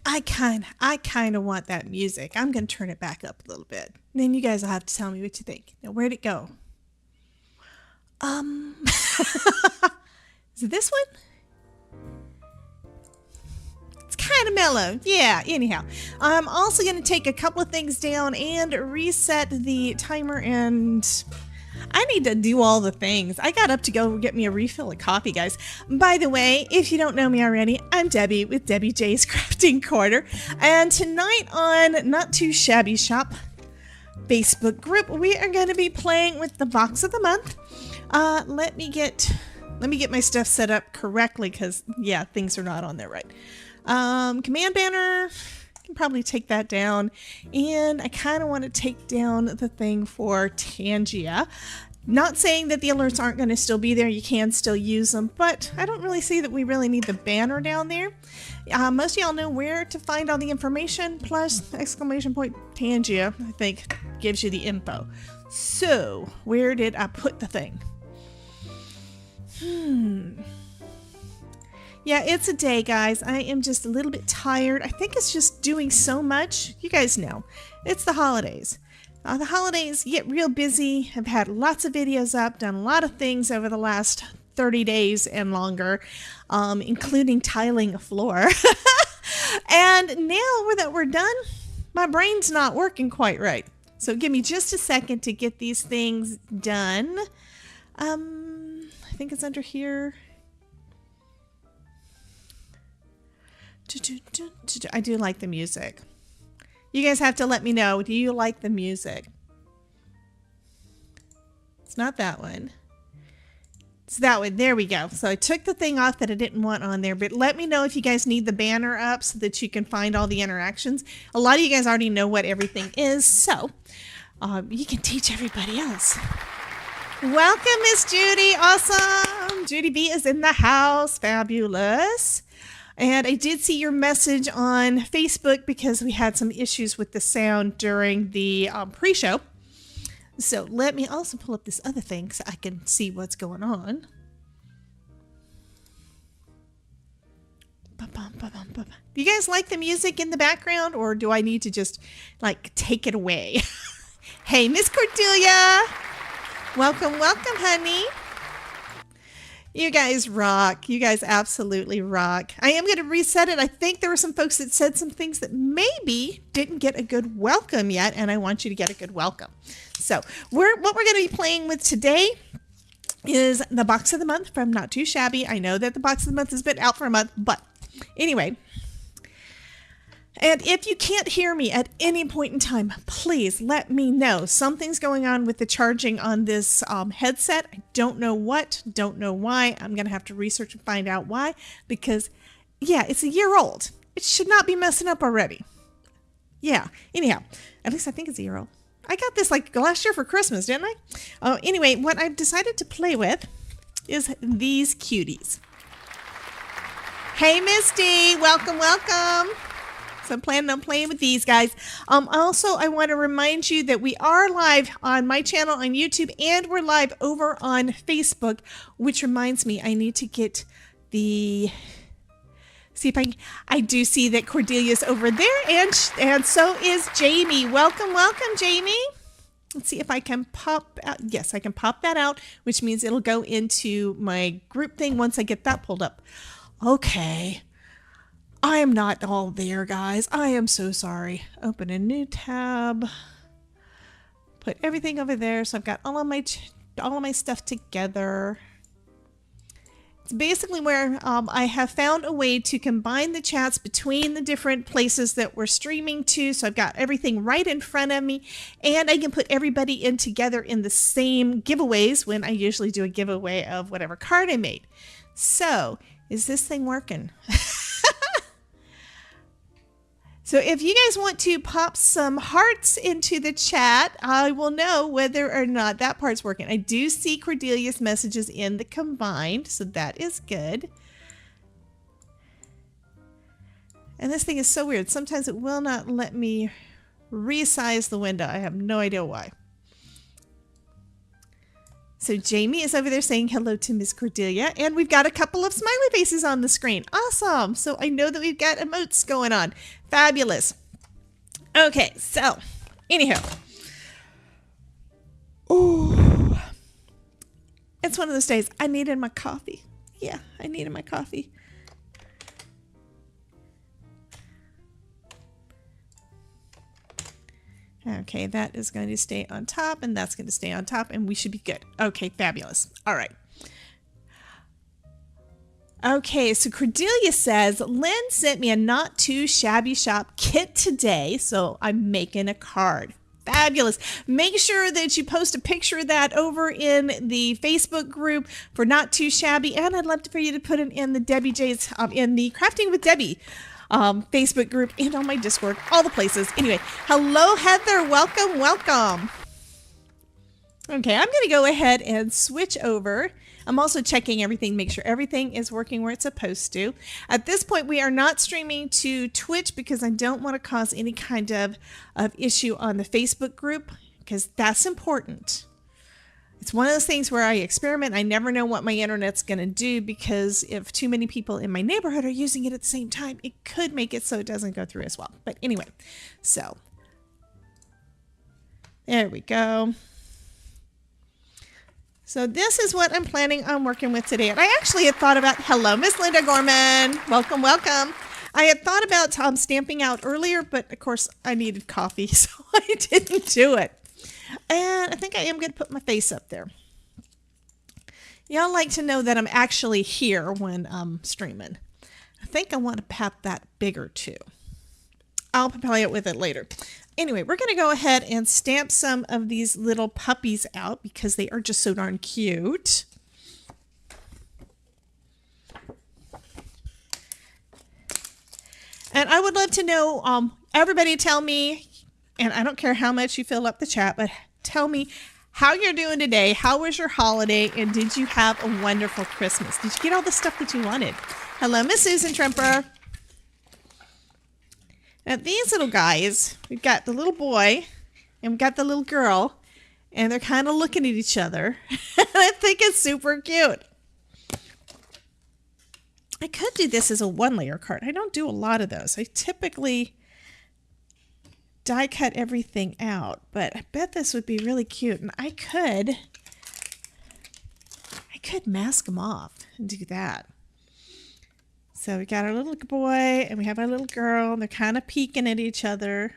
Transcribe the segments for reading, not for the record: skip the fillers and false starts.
I kind of want that music. I'm going to turn it back up a little bit. Then you guys will have to tell me what you think. Now, where'd it go? Is it this one? It's kind of mellow. Yeah, anyhow. I'm also going to take a couple of things down and reset the timer, and I need to do all the things. I got up to go get me a refill of coffee, guys. By the way, if you don't know me already, I'm Debbie with Debbie J's Crafting Corner. And tonight on Not Too Shabby Shop Facebook group, we are going to be playing with the box of the month. Let me get my stuff set up correctly, because yeah, things are not on there right. Command banner, I can probably take that down, and I kind of want to take down the thing for TANGIA. Not saying that the alerts aren't going to still be there, you can still use them, but I don't really see that we really need the banner down there. Most of y'all know where to find all the information, plus exclamation point TANGIA, I think, gives you the info. So, where did I put the thing? Yeah, it's a day, guys. I am just a little bit tired. I think it's just doing so much. You guys know, it's the holidays. The holidays get real busy. I've had lots of videos up, done a lot of things over the last 30 days and longer, including tiling a floor. And now that we're done, my brain's not working quite right. So give me just a second to get these things done. I think it's under here. I do like the music. You guys have to let me know. Do you like the music? It's not that one. It's that one. There we go. So I took the thing off that I didn't want on there, but let me know if you guys need the banner up so that you can find all the interactions. A lot of you guys already know what everything is, so you can teach everybody else. Welcome, Miss Judy. Awesome. Judy B is in the house. Fabulous. And I did see your message on Facebook because we had some issues with the sound during the pre-show. So let me also pull up this other thing so I can see what's going on. Do you guys like the music in the background, or do I need to just like take it away? Hey, Miss Cordelia. Welcome, welcome, honey. You guys rock. You guys absolutely rock. I am going to reset it. I think there were some folks that said some things that maybe didn't get a good welcome yet, and I want you to get a good welcome. So what we're going to be playing with today is the box of the month from Not Too Shabby. I know that the box of the month has been out for a month, but anyway. And if you can't hear me at any point in time, please let me know. Something's going on with the charging on this headset. I don't know what, don't know why. I'm going to have to research and find out why, because, yeah, it's a year old. It should not be messing up already. Yeah, anyhow, at least I think it's a year old. I got this like last year for Christmas, didn't I? Anyway, what I've decided to play with is these cuties. Hey, Misty, welcome, welcome. So I'm planning on playing with these guys. Also, I want to remind you that we are live on my channel on YouTube, and we're live over on Facebook, which reminds me I need to get the... See if I do see that Cordelia's over there, and so is Jamie. Welcome, welcome, Jamie. Let's see if I can pop out. Yes, I can pop that out, which means it'll go into my group thing once I get that pulled up. Okay. I am not all there, guys. I am so sorry. Open a new tab. Put everything over there. So I've got all of my stuff together. It's basically where I have found a way to combine the chats between the different places that we're streaming to. So I've got everything right in front of me, and I can put everybody in together in the same giveaways when I usually do a giveaway of whatever card I made. So is this thing working? So if you guys want to pop some hearts into the chat, I will know whether or not that part's working. I do see Cordelia's messages in the combined, so that is good. And this thing is so weird. Sometimes it will not let me resize the window. I have no idea why. So Jamie is over there saying hello to Miss Cordelia, and we've got a couple of smiley faces on the screen. Awesome. So I know that we've got emotes going on. Fabulous. Okay, so anyhow. Oh, it's one of those days I needed my coffee. Yeah, I needed my coffee. Okay, that is going to stay on top, and that's going to stay on top, and we should be good. Okay, fabulous. All right. Okay, so Cordelia says, Lynn sent me a not too shabby shop kit today, so I'm making a card. Fabulous. Make sure that you post a picture of that over in the Facebook group for Not Too Shabby, and I'd love for you to put it in the Debbie J's, in the Crafting with Debbie Facebook group, and on my Discord, all the places. Anyway, hello Heather, welcome, welcome. Okay, I'm going to go ahead and switch over. I'm also checking everything, make sure everything is working where it's supposed to. At this point, we are not streaming to Twitch because I don't want to cause any kind of issue on the Facebook group, because that's important. It's one of those things where I experiment. I never know what my internet's going to do, because if too many people in my neighborhood are using it at the same time, it could make it so it doesn't go through as well. But anyway, so there we go. So this is what I'm planning on working with today. And I actually had thought about, hello, Miss Linda Gorman. Welcome, welcome. I had thought about stamping out earlier, but of course I needed coffee, so I didn't do it. And I think I am going to put my face up there. Y'all like to know that I'm actually here when I'm streaming. I think I want to have that bigger too. I'll play it with it later. Anyway, we're going to go ahead and stamp some of these little puppies out because they are just so darn cute. And I would love to know, everybody tell me, and I don't care how much you fill up the chat, but tell me how you're doing today. How was your holiday? And did you have a wonderful Christmas? Did you get all the stuff that you wanted? Hello, Miss Susan Tremper. Now these little guys, we've got the little boy and we've got the little girl, and they're kind of looking at each other. I think it's super cute. I could do this as a one-layer card. I don't do a lot of those. I typically die cut everything out, but I bet this would be really cute, and I could mask them off and do that. So we got our little boy and we have our little girl, and they're kind of peeking at each other.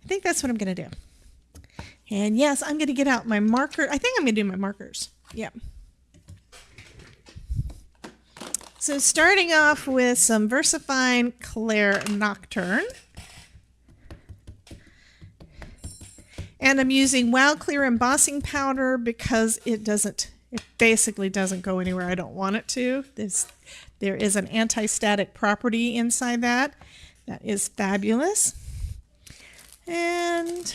I think that's what I'm going to do. And yes, I'm going to get out my marker. I think I'm going to do my markers. Yep. So starting off with some VersaFine Claire Nocturne. And I'm using Wild Clear embossing powder because it basically doesn't go anywhere I don't want it to. There is an anti-static property inside that. That is fabulous. And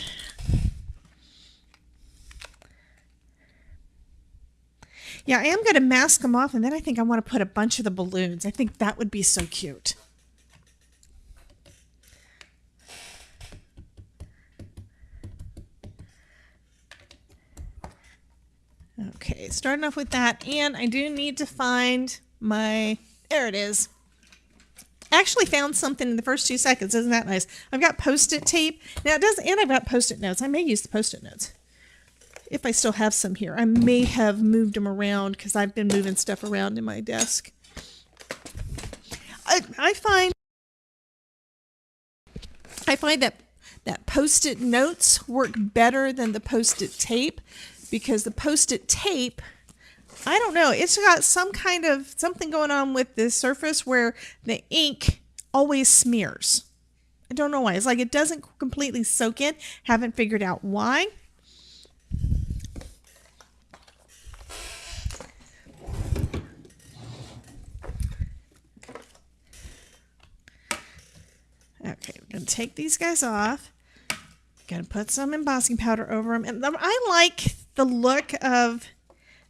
yeah, I am going to mask them off, and then I think I want to put a bunch of the balloons. I think that would be so cute. Okay, starting off with that, and I do need to find my, there it is. I actually found something in the first 2 seconds. Isn't that nice? I've got Post-it tape. Now it does, and I've got Post-it notes. I may use the Post-it notes if I still have some here. I may have moved them around because I've been moving stuff around in my desk. I find that Post-it notes work better than the Post-it tape, because the Post-it tape, I don't know, it's got some kind of something going on with the surface where the ink always smears. I don't know why. It's like it doesn't completely soak in. Haven't figured out why. Okay, we're going to take these guys off. Going to put some embossing powder over them. And I like the look of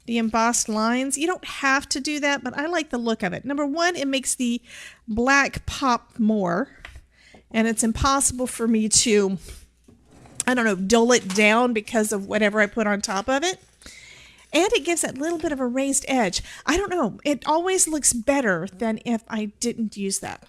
the embossed lines. You don't have to do that, but I like the look of it. Number one, it makes the black pop more, and it's impossible for me to I don't know, dull it down because of whatever I put on top of it. And it gives that little bit of a raised edge. I don't know, it always looks better than if I didn't use that.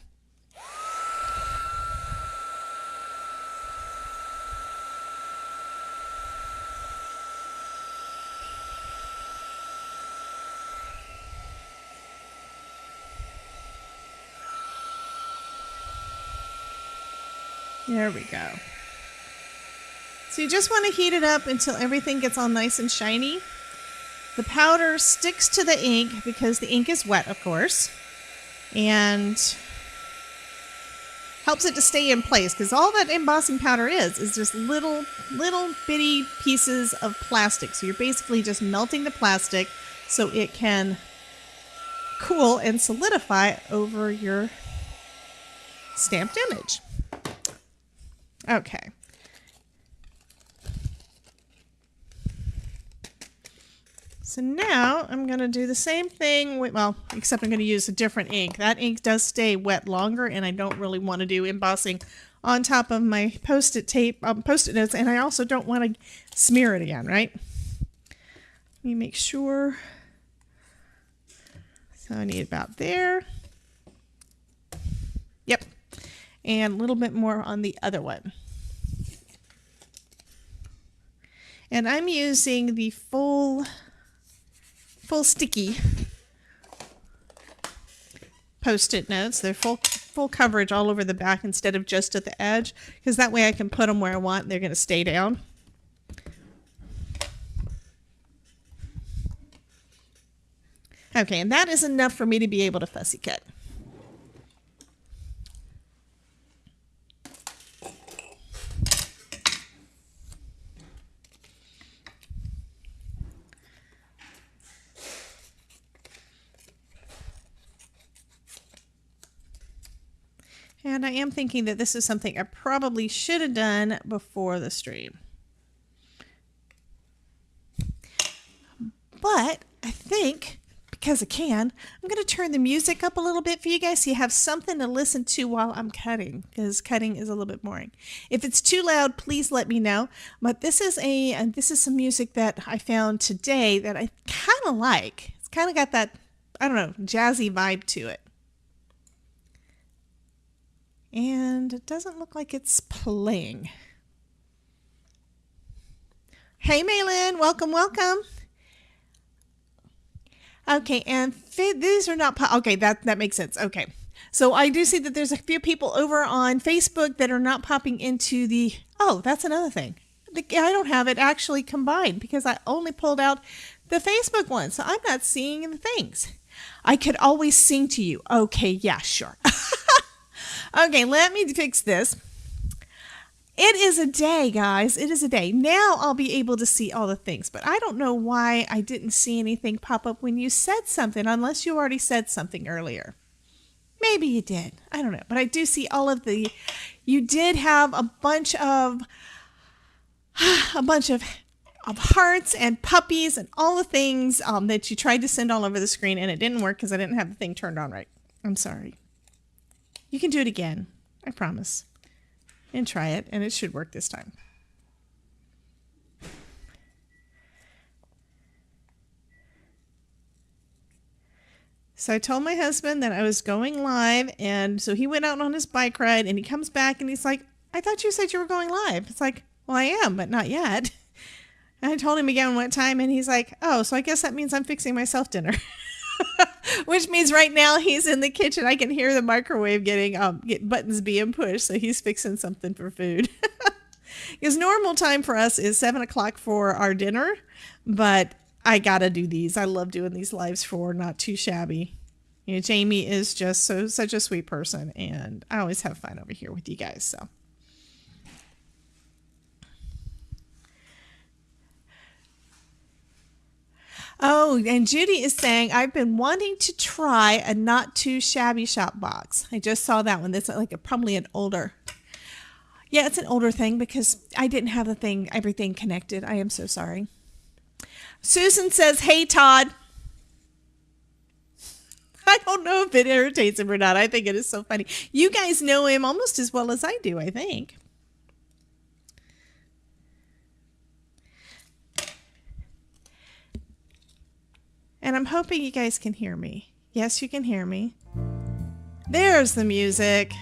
There we go. So you just want to heat it up until everything gets all nice and shiny. The powder sticks to the ink because the ink is wet, of course, and helps it to stay in place, because all that embossing powder is just little bitty pieces of plastic. So you're basically just melting the plastic so it can cool and solidify over your stamped image. Okay. So now I'm going to do the same thing with, well, except I'm going to use a different ink. That ink does stay wet longer, and I don't really want to do embossing on top of my Post-it tape, Post-it notes, and I also don't want to smear it again, right? Let me make sure. So I need about there. Yep. And a little bit more on the other one. And I'm using the full sticky Post-it notes. They're full coverage all over the back instead of just at the edge, because that way I can put them where I want. They're going to stay down. Okay, and that is enough for me to be able to fussy cut. And I am thinking that this is something I probably should have done before the stream. But I think, because I can, I'm going to turn the music up a little bit for you guys so you have something to listen to while I'm cutting, because cutting is a little bit boring. If it's too loud, please let me know. But this is some music that I found today that I kind of like. It's kind of got that, I don't know, jazzy vibe to it. And it doesn't look like it's playing. Hey, Maylin, welcome, welcome. Okay, and these are not, okay, that makes sense. Okay, so I do see that there's a few people over on Facebook that are not popping into the, oh, that's another thing. I don't have it actually combined because I only pulled out the Facebook one, so I'm not seeing the things. I could always sing to you. Okay, yeah, sure. Okay, let me fix this. It is a day, guys. It is a day. Now I'll be able to see all the things, but I don't know why I didn't see anything pop up when you said something, unless you already said something earlier. Maybe you did. I don't know, but I do see all of the, you did have a bunch of hearts and puppies and all the things that you tried to send all over the screen, and it didn't work because I didn't have the thing turned on right. I'm sorry. You can do it again. I promise. And try it, and it should work this time. So I told my husband that I was going live, and so he went out on his bike ride, and he comes back, and he's like, I thought you said you were going live. It's like, well, I am, but not yet. And I told him again what time, and he's like, oh, so I guess that means I'm fixing myself dinner. Which means right now he's in the kitchen. I can hear the microwave getting buttons being pushed, so he's fixing something for food. Because normal time for us is 7 o'clock for our dinner, but I gotta do these. I love doing these lives for Not Too Shabby. You know, Jamie is just such a sweet person, and I always have fun over here with you guys. So. Oh, and Judy is saying, I've been wanting to try a Not Too Shabby shop box. I just saw that one. That's like probably an older. Yeah, it's an older thing because I didn't have everything connected. I am so sorry. Susan says, hey, Todd. I don't know if it irritates him or not. I think it is so funny. You guys know him almost as well as I do, I think. And I'm hoping you guys can hear me. Yes, you can hear me. There's the music.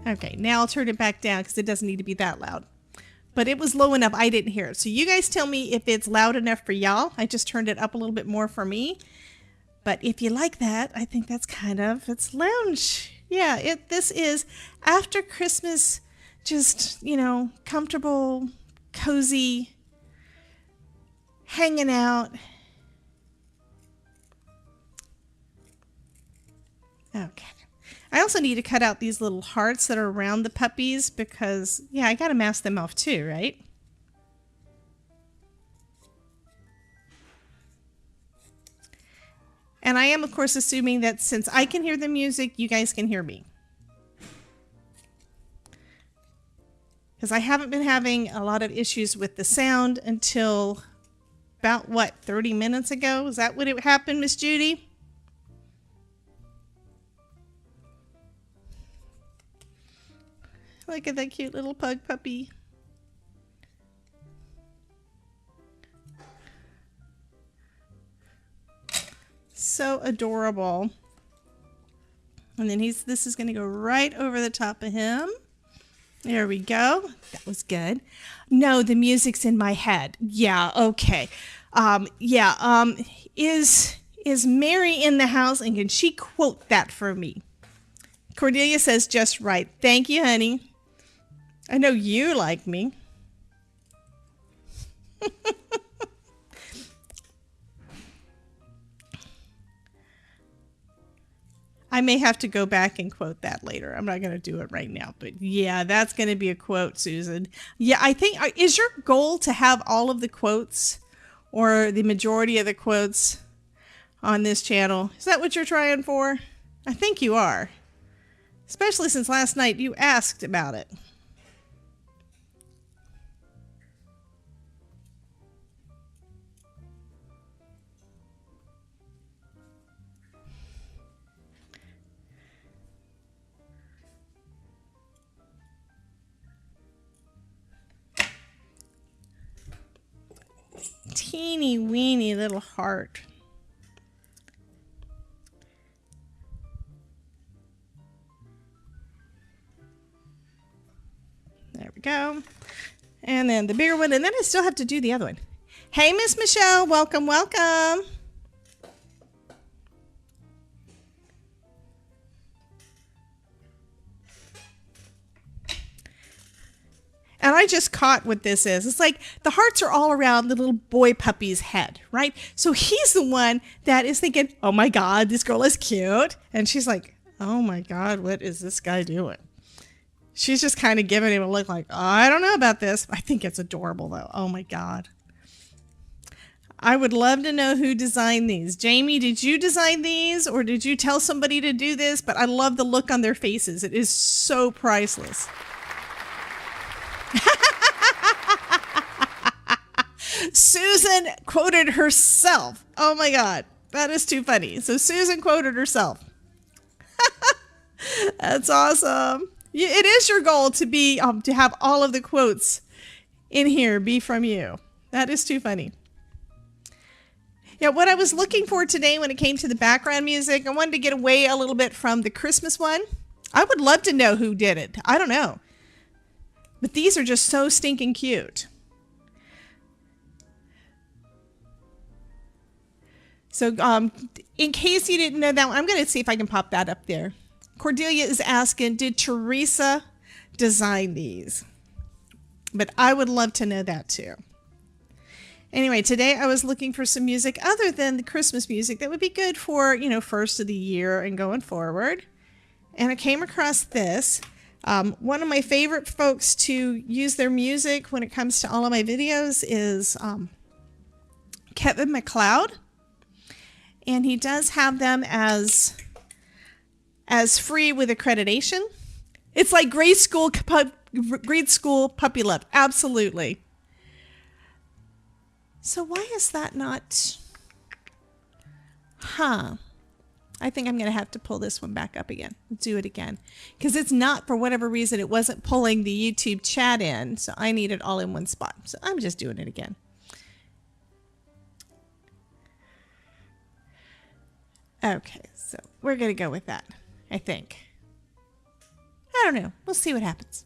Okay, now I'll turn it back down because it doesn't need to be that loud. But it was low enough I didn't hear it. So you guys tell me if it's loud enough for y'all. I just turned it up a little bit more for me. But if you like that, I think that's kind of, it's lounge. Yeah, this is after Christmas, just, you know, comfortable, cozy, hanging out. Okay. I also need to cut out these little hearts that are around the puppies because, yeah, I got to mask them off too, right? And I am, of course, assuming that since I can hear the music, you guys can hear me. Because I haven't been having a lot of issues with the sound until about, what, 30 minutes ago? Is that what it happened, Miss Judy? Look at that cute little pug puppy. So adorable. And then this is going to go right over the top of him. There we go. That was good. No, the music's in my head. Yeah, okay. Is Mary in the house, and can she quote that for me? Cordelia says just right. Thank you, honey. I know you like me. I may have to go back and quote that later. I'm not going to do it right now, but yeah, that's going to be a quote, Susan. Yeah, I think, is your goal to have all of the quotes or the majority of the quotes on this channel? Is that what you're trying for? I think you are. Especially since last night you asked about it. Teeny weeny little heart. There we go. And then the bigger one, and then I still have to do the other one. Hey, Miss Michelle, welcome, welcome. And I just caught what this is. It's like the hearts are all around the little boy puppy's head, right? So he's the one that is thinking, oh my God, this girl is cute. And she's like, oh my God, what is this guy doing? She's just kind of giving him a look like, oh, I don't know about this. I think it's adorable though. Oh my God. I would love to know who designed these. Jamie, did you design these or did you tell somebody to do this? But I love the look on their faces. It is so priceless. Susan quoted herself. Oh my God, that is too funny. So Susan quoted herself. That's awesome. It is your goal to be to have all of the quotes in here be from you. That is too funny. Yeah, what I was looking for today when it came to the background music, I wanted to get away a little bit from the Christmas one. I would love to know who did it. I don't know. But these are just so stinking cute. So in case you didn't know that one, I'm going to see if I can pop that up there. Cordelia is asking, did Teresa design these? But I would love to know that too. Anyway, today I was looking for some music other than the Christmas music that would be good for, you know, first of the year and going forward. And I came across this. One of my favorite folks to use their music when it comes to all of my videos is Kevin MacLeod. And he does have them as free with accreditation. It's like grade school puppy love. Absolutely. So why is that not? I think I'm going to have to pull this one back up again. Do it again. Because it's not, for whatever reason, it wasn't pulling the YouTube chat in. So I need it all in one spot. So I'm just doing it again. Okay, so we're going to go with that, I think. I don't know. We'll see what happens.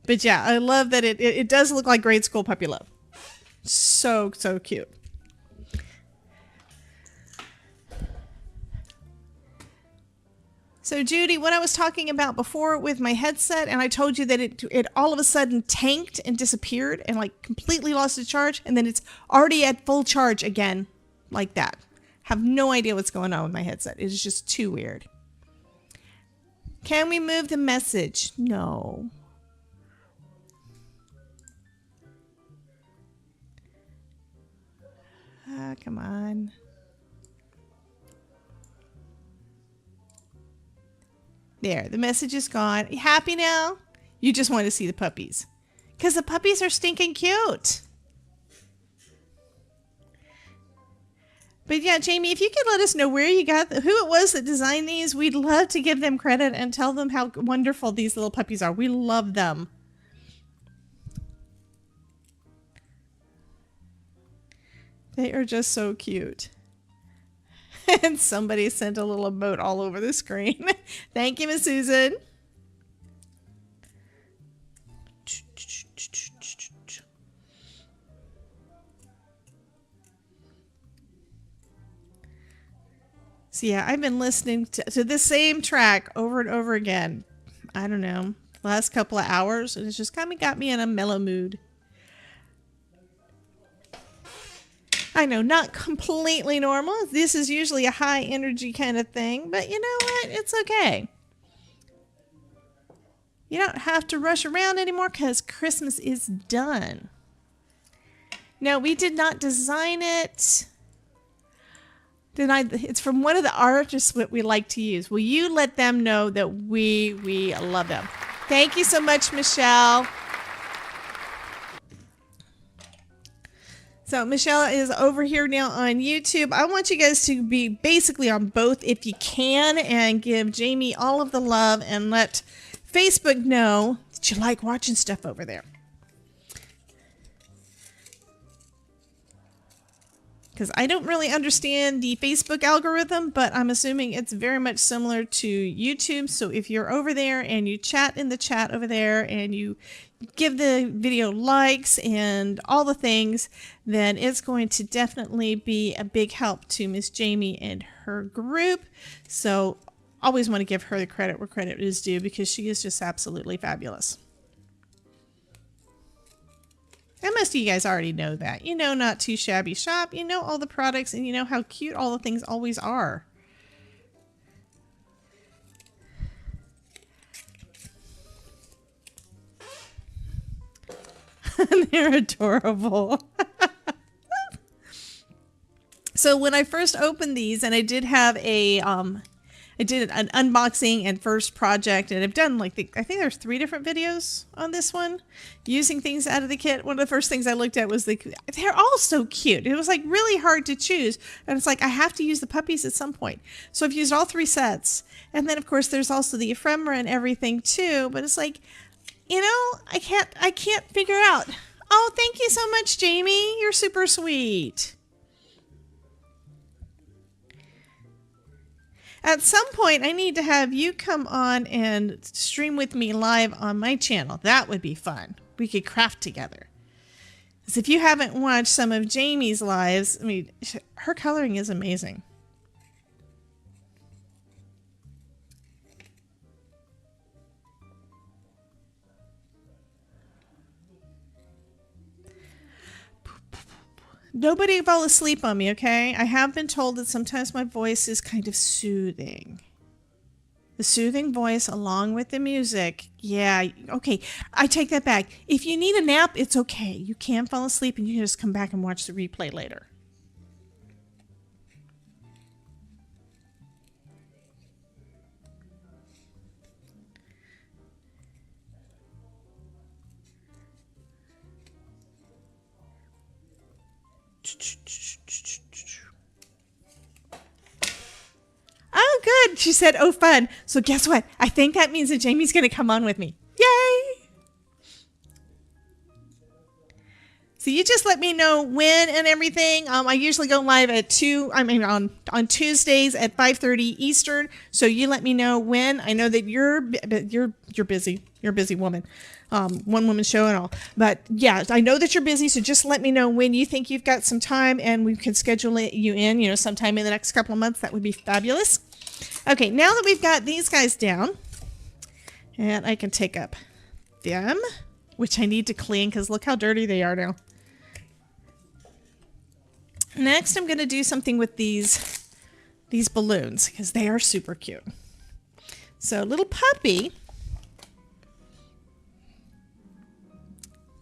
But yeah, I love that it does look like grade school puppy love. So, so cute. So Judy, what I was talking about before with my headset, and I told you that it all of a sudden tanked and disappeared and like completely lost its charge, and then it's already at full charge again, like that. Have no idea what's going on with my headset. It is just too weird. Can we move the message? No. Come on. There, the message is gone. You happy now? You just want to see the puppies. Because the puppies are stinking cute. But yeah, Jamie, if you could let us know where you got, who it was that designed these, we'd love to give them credit and tell them how wonderful these little puppies are. We love them. They are just so cute. And somebody sent a little emote all over the screen. Thank you, Miss Susan. So yeah, I've been listening to this same track over and over again. I don't know, last couple of hours, and it's just kind of got me in a mellow mood. I know, not completely normal. This is usually a high energy kind of thing, but you know what? It's okay. You don't have to rush around anymore because Christmas is done. No, we did not design it. It's from one of the artists that we like to use. Will you let them know that we love them? Thank you so much, Michelle. So Michelle is over here now on YouTube. I want you guys to be basically on both if you can, and give Jamie all of the love and let Facebook know that you like watching stuff over there. Because I don't really understand the Facebook algorithm, but I'm assuming it's very much similar to YouTube. So if you're over there and you chat in the chat over there and you give the video likes and all the things, then it's going to definitely be a big help to Miss Jamie and her group. So always want to give her the credit where credit is due, because she is just absolutely fabulous. And most of you guys already know that. You know Not Too Shabby Shop. You know all the products, and you know how cute all the things always are. They're adorable. So when I first opened these, and I did have a I did an unboxing and first project, and I've done like I think there's 3 different videos on this one using things out of the kit. One of the first things I looked at was they're all so cute. It was like really hard to choose, and it's like I have to use the puppies at some point. So I've used all 3 sets, and then of course there's also the ephemera and everything too. But it's like, you know, I can't figure out. Oh, thank you so much, Jamie. You're super sweet. At some point, I need to have you come on and stream with me live on my channel. That would be fun. We could craft together. Because if you haven't watched some of Jamie's lives, I mean, her coloring is amazing. Nobody fall asleep on me, okay? I have been told that sometimes my voice is kind of soothing. The soothing voice along with the music. Yeah, okay. I take that back. If you need a nap, it's okay. You can fall asleep and you can just come back and watch the replay later. Oh, good. She said, oh, fun. So guess what? I think that means that Jamie's going to come on with me. Yay! So you just let me know when and everything. I usually go live at on Tuesdays at 5:30 Eastern. So you let me know when. I know that you're busy. You're a busy woman. One woman show and all. But yeah, I know that you're busy. So just let me know when you think you've got some time and we can schedule you in, sometime in the next couple of months. That would be fabulous. Okay, now that we've got these guys down, and I can take up them, which I need to clean because look how dirty they are now. Next, I'm going to do something with these balloons because they are super cute. So little puppy.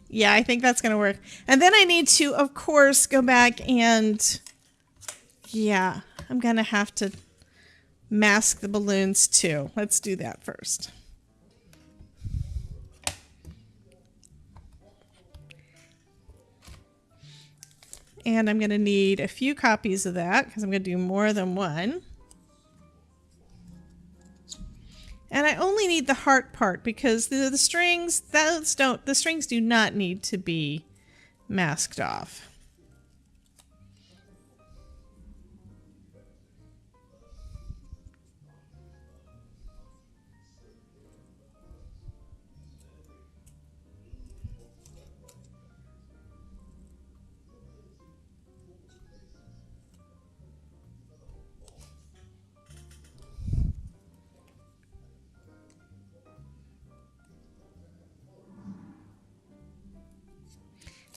Yeah, I think that's going to work. And then I need to, of course, go back and, yeah, I'm going to have to mask the balloons too. Let's do that first. And I'm going to need a few copies of that because I'm going to do more than one. And I only need the heart part because the strings, the strings do not need to be masked off.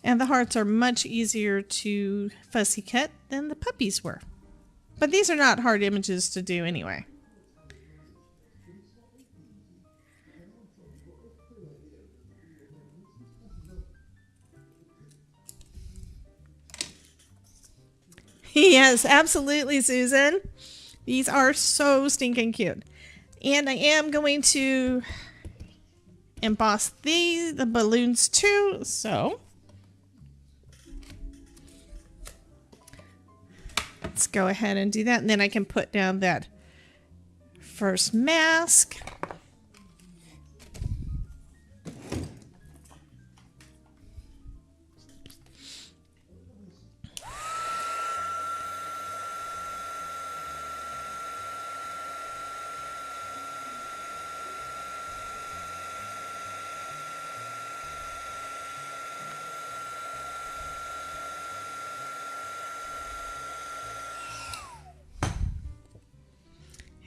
And the hearts are much easier to fussy cut than the puppies were. But these are not hard images to do anyway. Yes, absolutely, Susan. These are so stinking cute. And I am going to emboss the balloons too, so let's go ahead and do that, and then I can put down that first mask.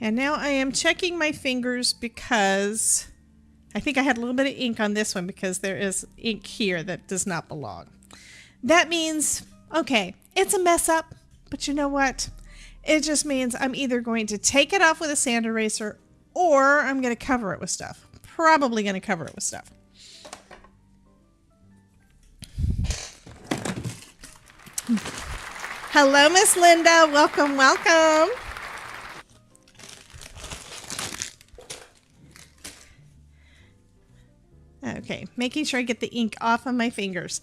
And now I am checking my fingers because I think I had a little bit of ink on this one because there is ink here that does not belong. That means, okay, it's a mess up, but you know what? It just means I'm either going to take it off with a sand eraser or I'm going to cover it with stuff. Probably going to cover it with stuff. Hello, Miss Linda. Welcome, welcome. Okay, making sure I get the ink off of my fingers.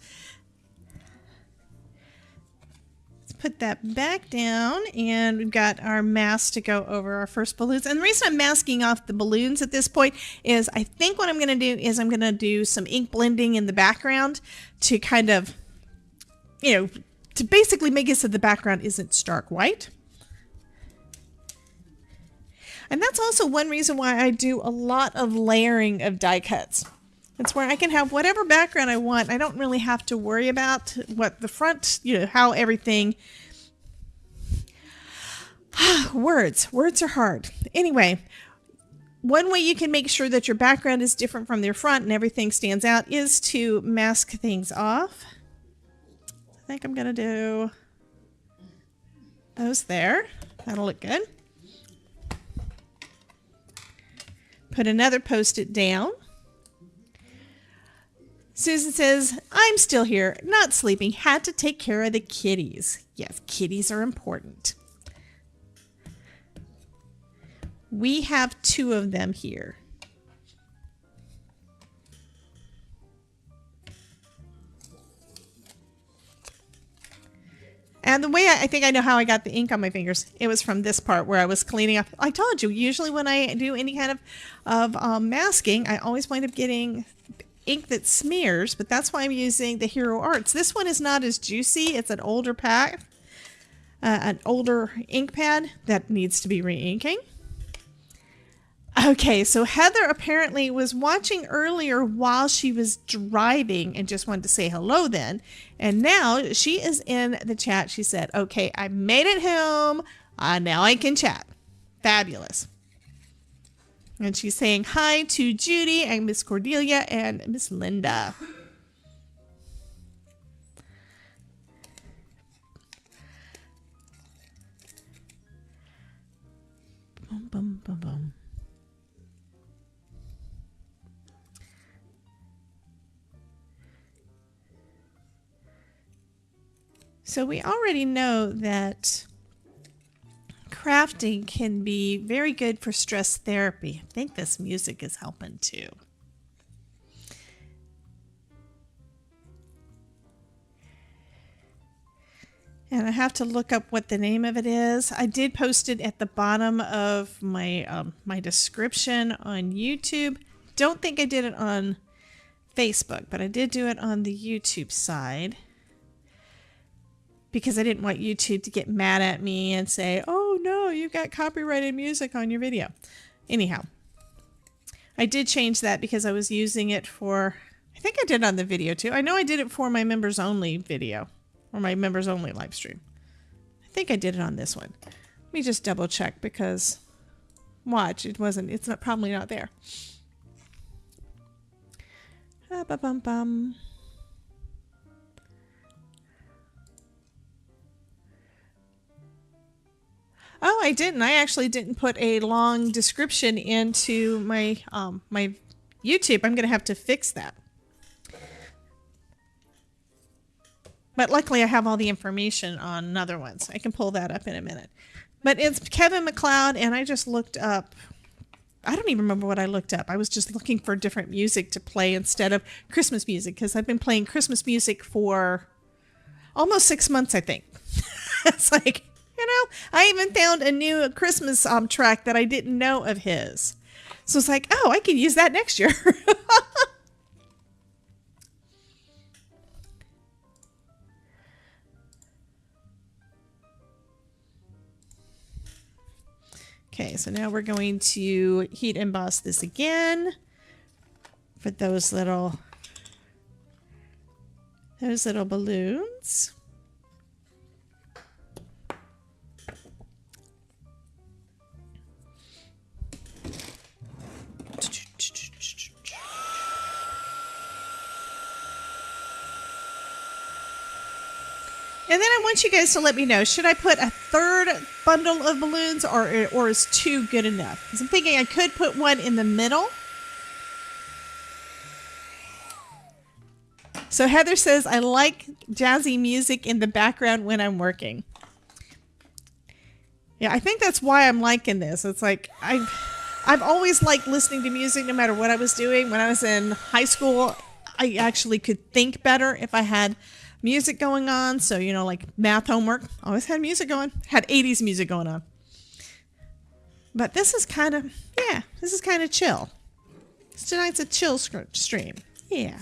Let's put that back down, and we've got our mask to go over our first balloons. And the reason I'm masking off the balloons at this point is I think what I'm going to do is I'm going to do some ink blending in the background to kind of, to basically make it so the background isn't stark white. And that's also one reason why I do a lot of layering of die cuts. It's where I can have whatever background I want. I don't really have to worry about what the front, how everything. Words are hard. Anyway, one way you can make sure that your background is different from your front and everything stands out is to mask things off. I think I'm going to do those there. That'll look good. Put another Post-it down. Susan says, I'm still here, not sleeping, had to take care of the kitties. Yes, kitties are important. We have 2 of them here. And the way I think I know how I got the ink on my fingers, it was from this part where I was cleaning up. I told you, usually when I do any kind of masking, I always wind up getting ink that smears, but that's why I'm using the Hero Arts. This one is not as juicy. It's an older pack, an older ink pad that needs to be re-inking. Okay, so Heather apparently was watching earlier while she was driving and just wanted to say hello then. And now she is in the chat. She said, okay, I made it home. Now I can chat. Fabulous. And she's saying hi to Judy and Miss Cordelia and Miss Linda. Bum, bum, bum, bum. So we already know that crafting can be very good for stress therapy. I think this music is helping too. And I have to look up what the name of it is. I did post it at the bottom of my my description on YouTube. Don't think I did it on Facebook, but I did do it on the YouTube side, because I didn't want YouTube to get mad at me and say, oh no, you've got copyrighted music on your video. Anyhow, I did change that because I was using it for, I think I did it on the video too. I know I did it for my members only video, or my members only live stream. I think I did it on this one. Let me just double check, because watch, it's not, probably not there. Ba-bum-bum. Oh, I didn't. I actually didn't put a long description into my my YouTube. I'm going to have to fix that. But luckily I have all the information on other ones. I can pull that up in a minute. But it's Kevin MacLeod, and I just looked up, I don't even remember what I looked up. I was just looking for different music to play instead of Christmas music, because I've been playing Christmas music for almost 6 months, I think. It's like, you know, I even found a new Christmas track that I didn't know of his. So it's like, oh, I can use that next year. Okay, so now we're going to heat emboss this again for those little balloons. And then I want you guys to let me know, should I put a third bundle of balloons, or is 2 good enough? Because I'm thinking I could put one in the middle. So Heather says, I like jazzy music in the background when I'm working. Yeah, I think that's why I'm liking this. It's like, I've always liked listening to music no matter what I was doing. When I was in high school, I actually could think better if I had music going on. So, you know, like math homework, always had music going, had 80s music going on. But this is kind of, yeah, this is kind of chill. Tonight's a chill stream. Yeah.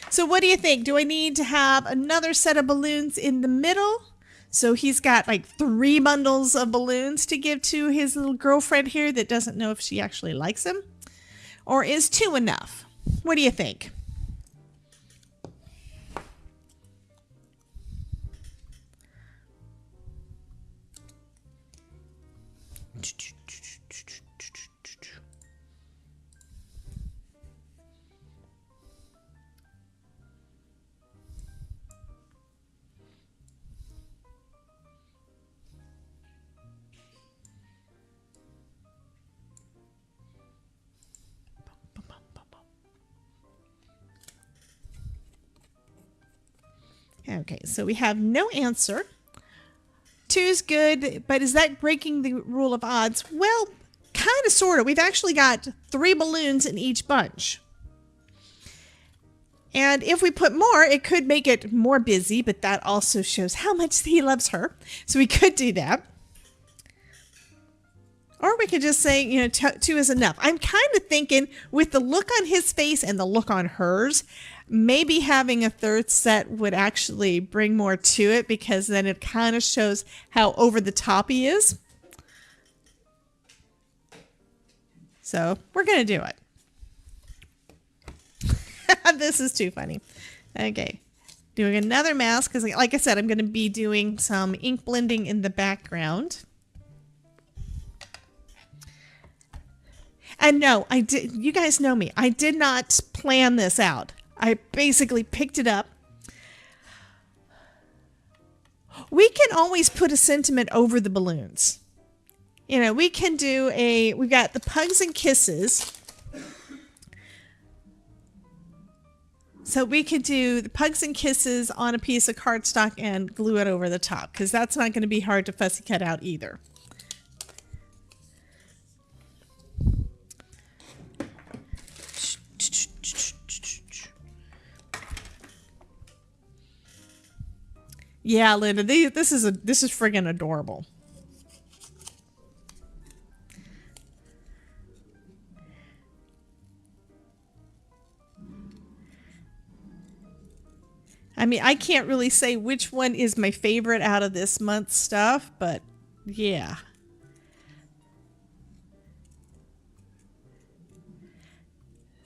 So what do you think? Do I need to have another set of balloons in the middle? So he's got like 3 bundles of balloons to give to his little girlfriend here that doesn't know if she actually likes him. Or is 2 enough? What do you think? Okay, so we have no answer. 2's good, but is that breaking the rule of odds? Well, kind of, sort of. We've actually got 3 balloons in each bunch. And if we put more, it could make it more busy, but that also shows how much he loves her. So we could do that. Or we could just say, you know, two is enough. I'm kind of thinking with the look on his face and the look on hers, maybe having a third set would actually bring more to it, because then it kind of shows how over the top he is. So we're going to do it. This is too funny. Okay. Doing another mask because, like I said, I'm going to be doing some ink blending in the background. And no, I did. You guys know me. I did not plan this out. I basically picked it up. We can always put a sentiment over the balloons. You know, we can do we've got the Pugs and Kisses. So we could do the Pugs and Kisses on a piece of cardstock and glue it over the top, because that's not going to be hard to fussy cut out either. Yeah, Linda, this is friggin' adorable. I mean, I can't really say which one is my favorite out of this month's stuff, but yeah.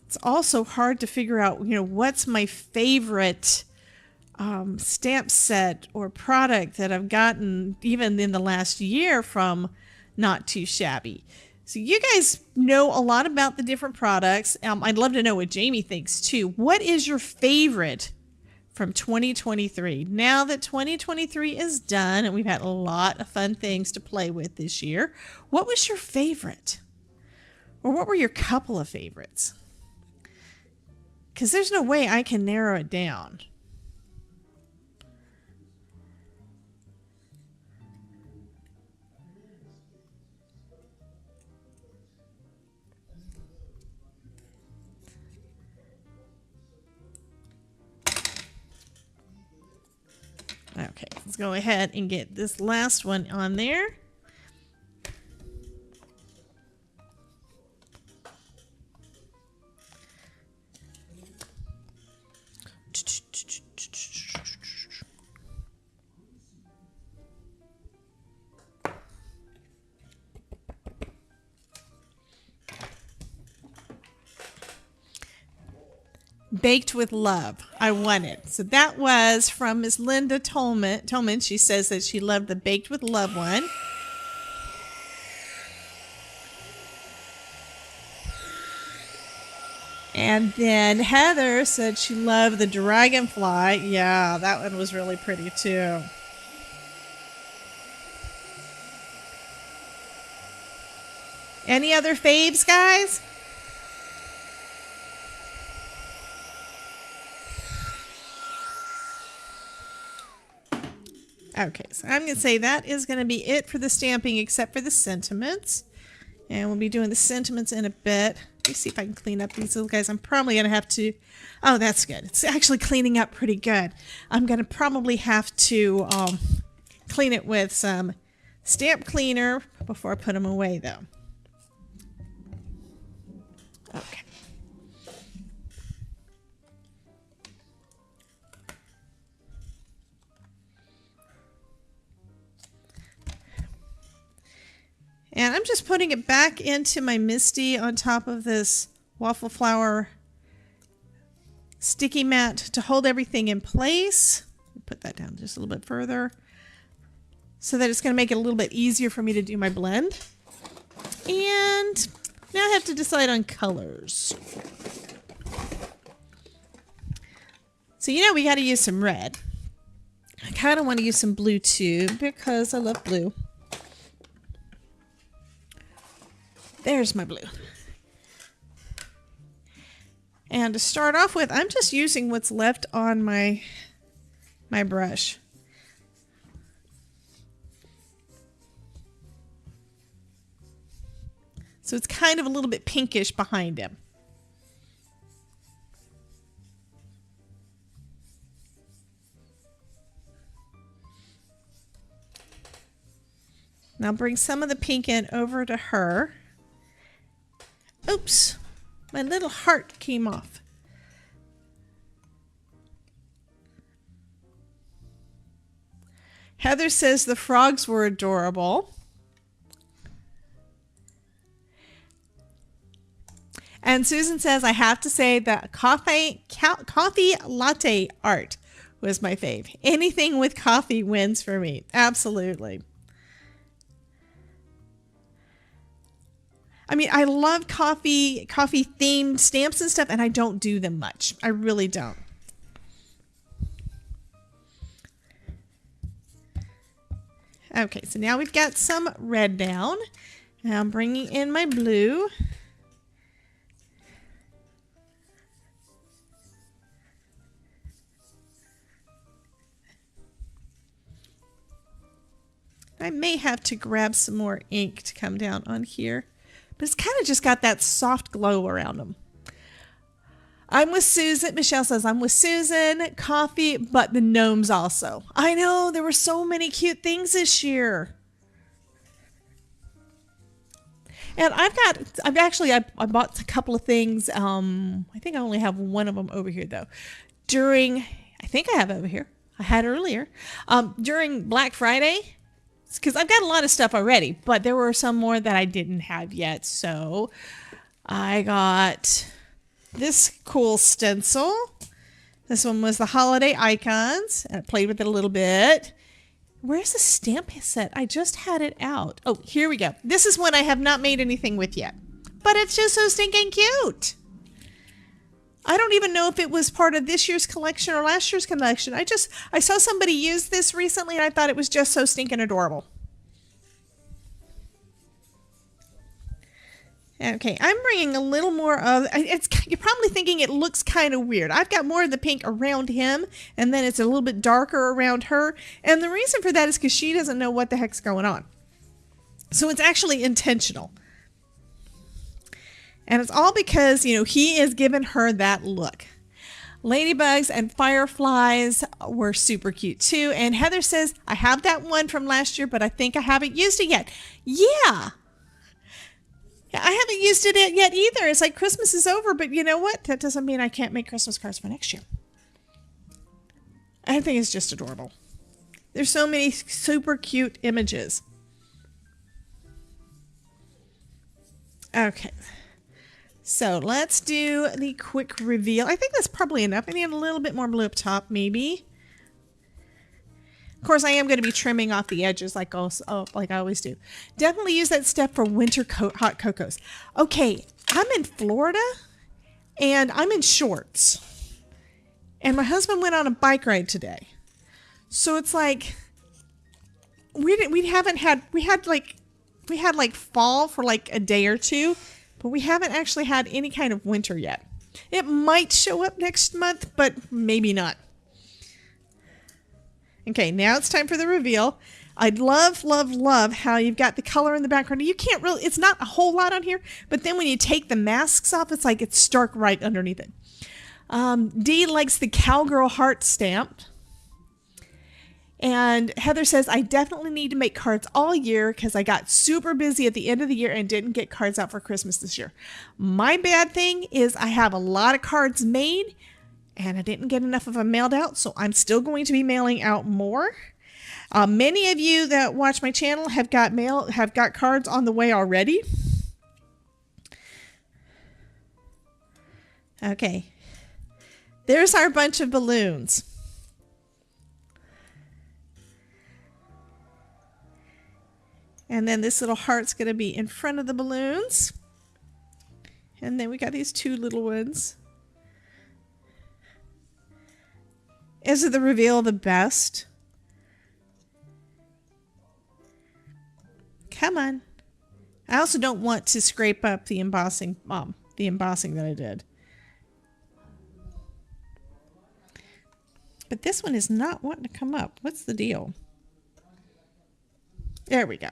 It's also hard to figure out, you know, what's my favorite stamp set or product that I've gotten even in the last year from Not Too Shabby. So you guys know a lot about the different products. I'd love to know what Jamie thinks too. What is your favorite from 2023? Now that 2023 is done and we've had a lot of fun things to play with this year, what was your favorite? Or what were your couple of favorites? Because there's no way I can narrow it down. Okay, let's go ahead and get this last one on there. Baked with Love. I won it. So that was from Miss Linda Tolman. She says that she loved the Baked with Love one. And then Heather said she loved the Dragonfly. Yeah, that one was really pretty too. Any other faves, guys? Okay, so I'm going to say that is going to be it for the stamping except for the sentiments. And we'll be doing the sentiments in a bit. Let me see if I can clean up these little guys. I'm probably going to have to... Oh, that's good. It's actually cleaning up pretty good. I'm going to probably have to clean it with some stamp cleaner before I put them away, though. Okay. And I'm just putting it back into my Misty on top of this waffle flower sticky mat to hold everything in place. Put that down just a little bit further so that it's going to make it a little bit easier for me to do my blend. And now I have to decide on colors. So you know we got to use some red. I kind of want to use some blue too because I love blue. There's my blue. And to start off with, I'm just using what's left on my brush. So it's kind of a little bit pinkish behind him. Now bring some of the pink in over to her. Oops, my little heart came off. Heather says the frogs were adorable. And Susan says, I have to say that coffee latte art was my fave. Anything with coffee wins for me. Absolutely. I mean, I love coffee themed stamps and stuff, and I don't do them much. I really don't. Okay, so now we've got some red down. Now I'm bringing in my blue. I may have to grab some more ink to come down on here, but it's kind of just got that soft glow around them. I'm with Susan. Michelle says, I'm with Susan. Coffee, but the gnomes also. I know, there were so many cute things this year. And I bought a couple of things. I think I only have one of them over here though. I think I have over here. I had earlier. During Black Friday, because I've got a lot of stuff already, but there were some more that I didn't have yet. So I got this cool stencil. This one was the holiday icons, and I played with it a little bit. Where's the stamp set? I just had it out. Oh, here we go. This is one I have not made anything with yet, but it's just so stinking cute. I don't even know if it was part of this year's collection or last year's collection. I saw somebody use this recently, and I thought it was just so stinking adorable. Okay, I'm bringing a little more of, you're probably thinking it looks kind of weird. I've got more of the pink around him, and then it's a little bit darker around her. And the reason for that is because she doesn't know what the heck's going on. So it's actually intentional. And it's all because, he has given her that look. Ladybugs and fireflies were super cute too. And Heather says, I have that one from last year, but I think I haven't used it yet. Yeah. I haven't used it yet either. It's like Christmas is over, but you know what? That doesn't mean I can't make Christmas cards for next year. I think it's just adorable. There's so many super cute images. Okay. So let's do the quick reveal. I think that's probably enough. I need a little bit more blue up top, maybe. Of course, I am going to be trimming off the edges like I always do. Definitely use that step for winter hot cocos. Okay, I'm in Florida, and I'm in shorts. And my husband went on a bike ride today. So it's like, we had like fall for like a day or two, but we haven't actually had any kind of winter yet. It might show up next month, but maybe not. Okay, now it's time for the reveal. I love, love, love how you've got the color in the background. You can't really, it's not a whole lot on here, but then when you take the masks off, it's like it's stark right underneath it. Dee likes the cowgirl heart stamp. And Heather says, I definitely need to make cards all year because I got super busy at the end of the year and didn't get cards out for Christmas this year. My bad thing is I have a lot of cards made and I didn't get enough of them mailed out, so I'm still going to be mailing out more. Many of you that watch my channel have got cards on the way already. Okay, there's our bunch of balloons. And then this little heart's going to be in front of the balloons. And then we got these two little ones. Is it the reveal the best? Come on. I also don't want to scrape up the embossing that I did. But this one is not wanting to come up. What's the deal? There we go.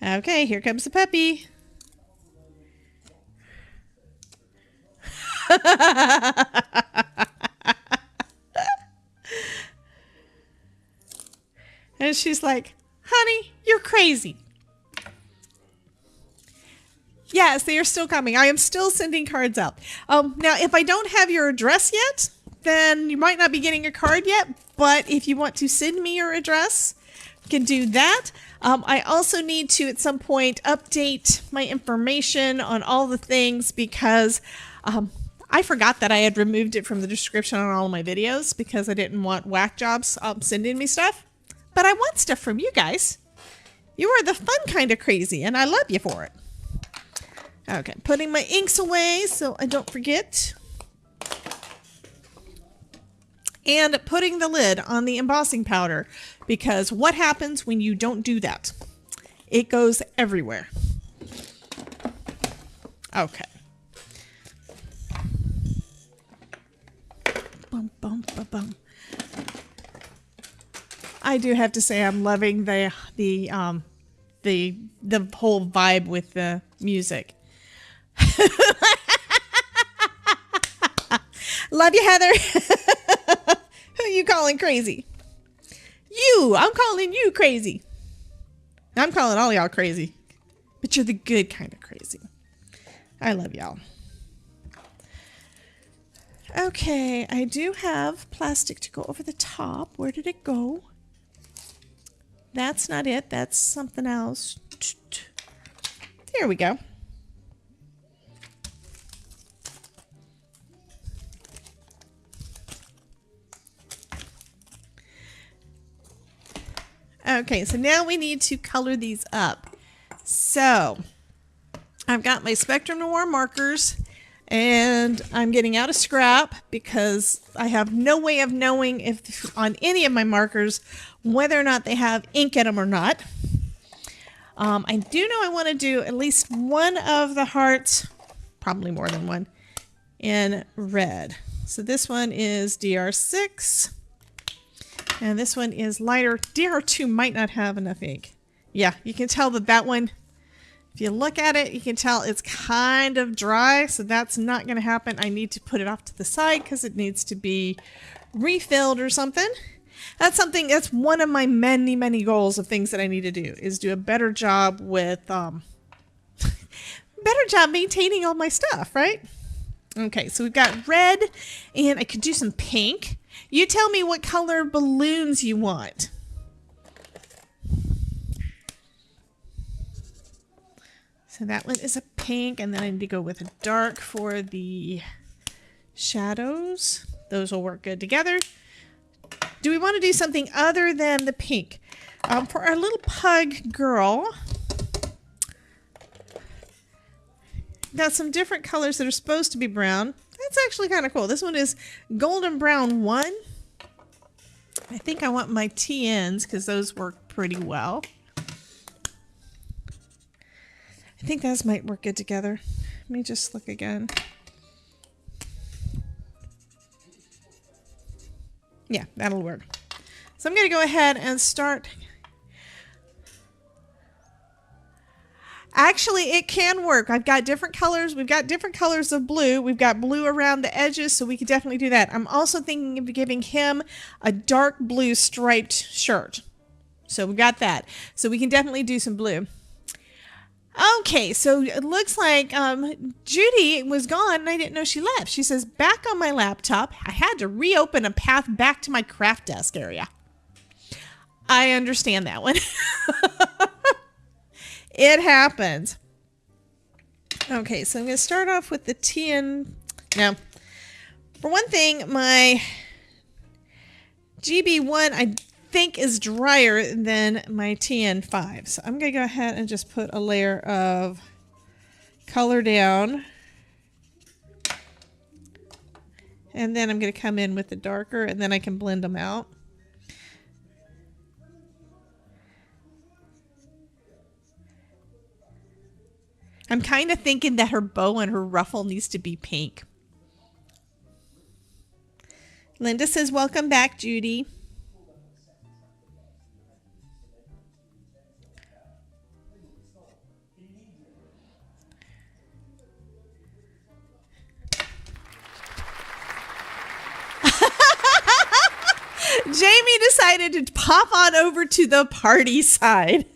Okay, here comes the puppy. And because she's like, honey, you're crazy. Yes, they are still coming. I am still sending cards out. Now, if I don't have your address yet, then you might not be getting a card yet. But if you want to send me your address, you can do that. I also need to, at some point, update my information on all the things because I forgot that I had removed it from the description on all of my videos because I didn't want whack jobs sending me stuff. But I want stuff from you guys. You are the fun kind of crazy, and I love you for it. Okay, putting my inks away so I don't forget. And putting the lid on the embossing powder because what happens when you don't do that? It goes everywhere. Okay. Bum, bum, bum, bum. I do have to say I'm loving the whole vibe with the music. Love you, Heather. Who are you calling crazy? You. I'm calling you crazy. I'm calling all y'all crazy. But you're the good kind of crazy. I love y'all. Okay, I do have plastic to go over the top. Where did it go? That's not it. That's something else. There we go. Okay, so now we need to color these up. So I've got my Spectrum Noir markers and I'm getting out a scrap because I have no way of knowing if on any of my markers whether or not they have ink in them or not. I do know I want to do at least one of the hearts, probably more than one, in red. So this one is DR6. And this one is lighter. DR2 might not have enough ink. Yeah, you can tell that that one, if you look at it, you can tell it's kind of dry. So that's not going to happen. I need to put it off to the side because it needs to be refilled or something. That's one of my many, many goals of things that I need to do is do a better job with, better job maintaining all my stuff, right? Okay, so we've got red and I could do some pink. You tell me what color balloons you want. So that one is a pink, and then I need to go with a dark for the shadows. Those will work good together. Do we want to do something other than the pink? For our little pug girl, got some different colors that are supposed to be brown. That's actually kind of cool. This one is golden brown 1. I think I want my TNs because those work pretty well. I think those might work good together. Let me just look again. Yeah, that'll work. So I'm going to go ahead and start. Actually, it can work. I've got different colors. We've got different colors of blue. We've got blue around the edges, so we could definitely do that. I'm also thinking of giving him a dark blue striped shirt. So we've got that. So we can definitely do some blue. Okay, so it looks like Judy was gone and I didn't know she left. She says, back on my laptop, I had to reopen a path back to my craft desk area. I understand that one. It happens. Okay, so I'm going to start off with the TN. Now, for one thing, my GB1 I think is drier than my TN5. So I'm going to go ahead and just put a layer of color down. And then I'm going to come in with the darker and then I can blend them out. I'm kind of thinking that her bow and her ruffle needs to be pink. Linda says, welcome back, Judy. Jamie decided to pop on over to the party side.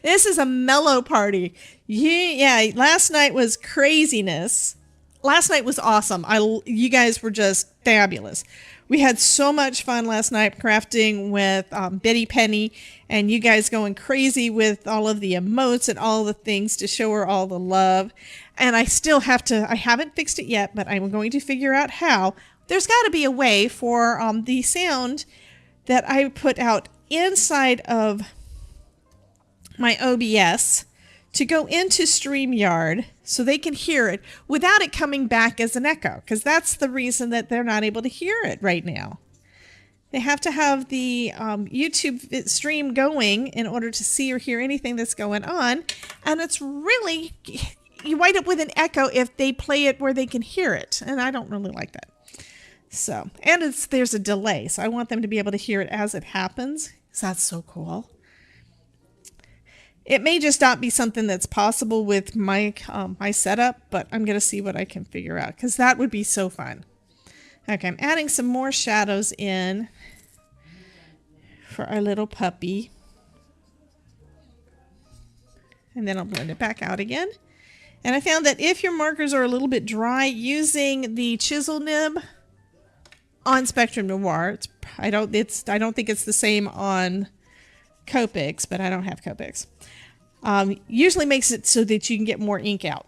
This is a mellow party. Yeah, last night was craziness. Last night was awesome. You guys were just fabulous. We had so much fun last night crafting with Betty Penny, and you guys going crazy with all of the emotes and all the things to show her all the love. And I still have to, I haven't fixed it yet, but I'm going to figure out how. There's got to be a way for the sound that I put out inside of my OBS to go into StreamYard so they can hear it without it coming back as an echo, because that's the reason that they're not able to hear it right now. They have to have the YouTube stream going in order to see or hear anything that's going on, and it's really, you wind up with an echo if they play it where they can hear it, and I don't really like that. So, and there's a delay, so I want them to be able to hear it as it happens, because that's so cool. It may just not be something that's possible with my my setup, but I'm going to see what I can figure out, because that would be so fun. Okay, I'm adding some more shadows in for our little puppy. And then I'll blend it back out again. And I found that if your markers are a little bit dry, using the chisel nib on Spectrum Noir, I don't think it's the same on Copics, but I don't have Copics. Usually makes it so that you can get more ink out.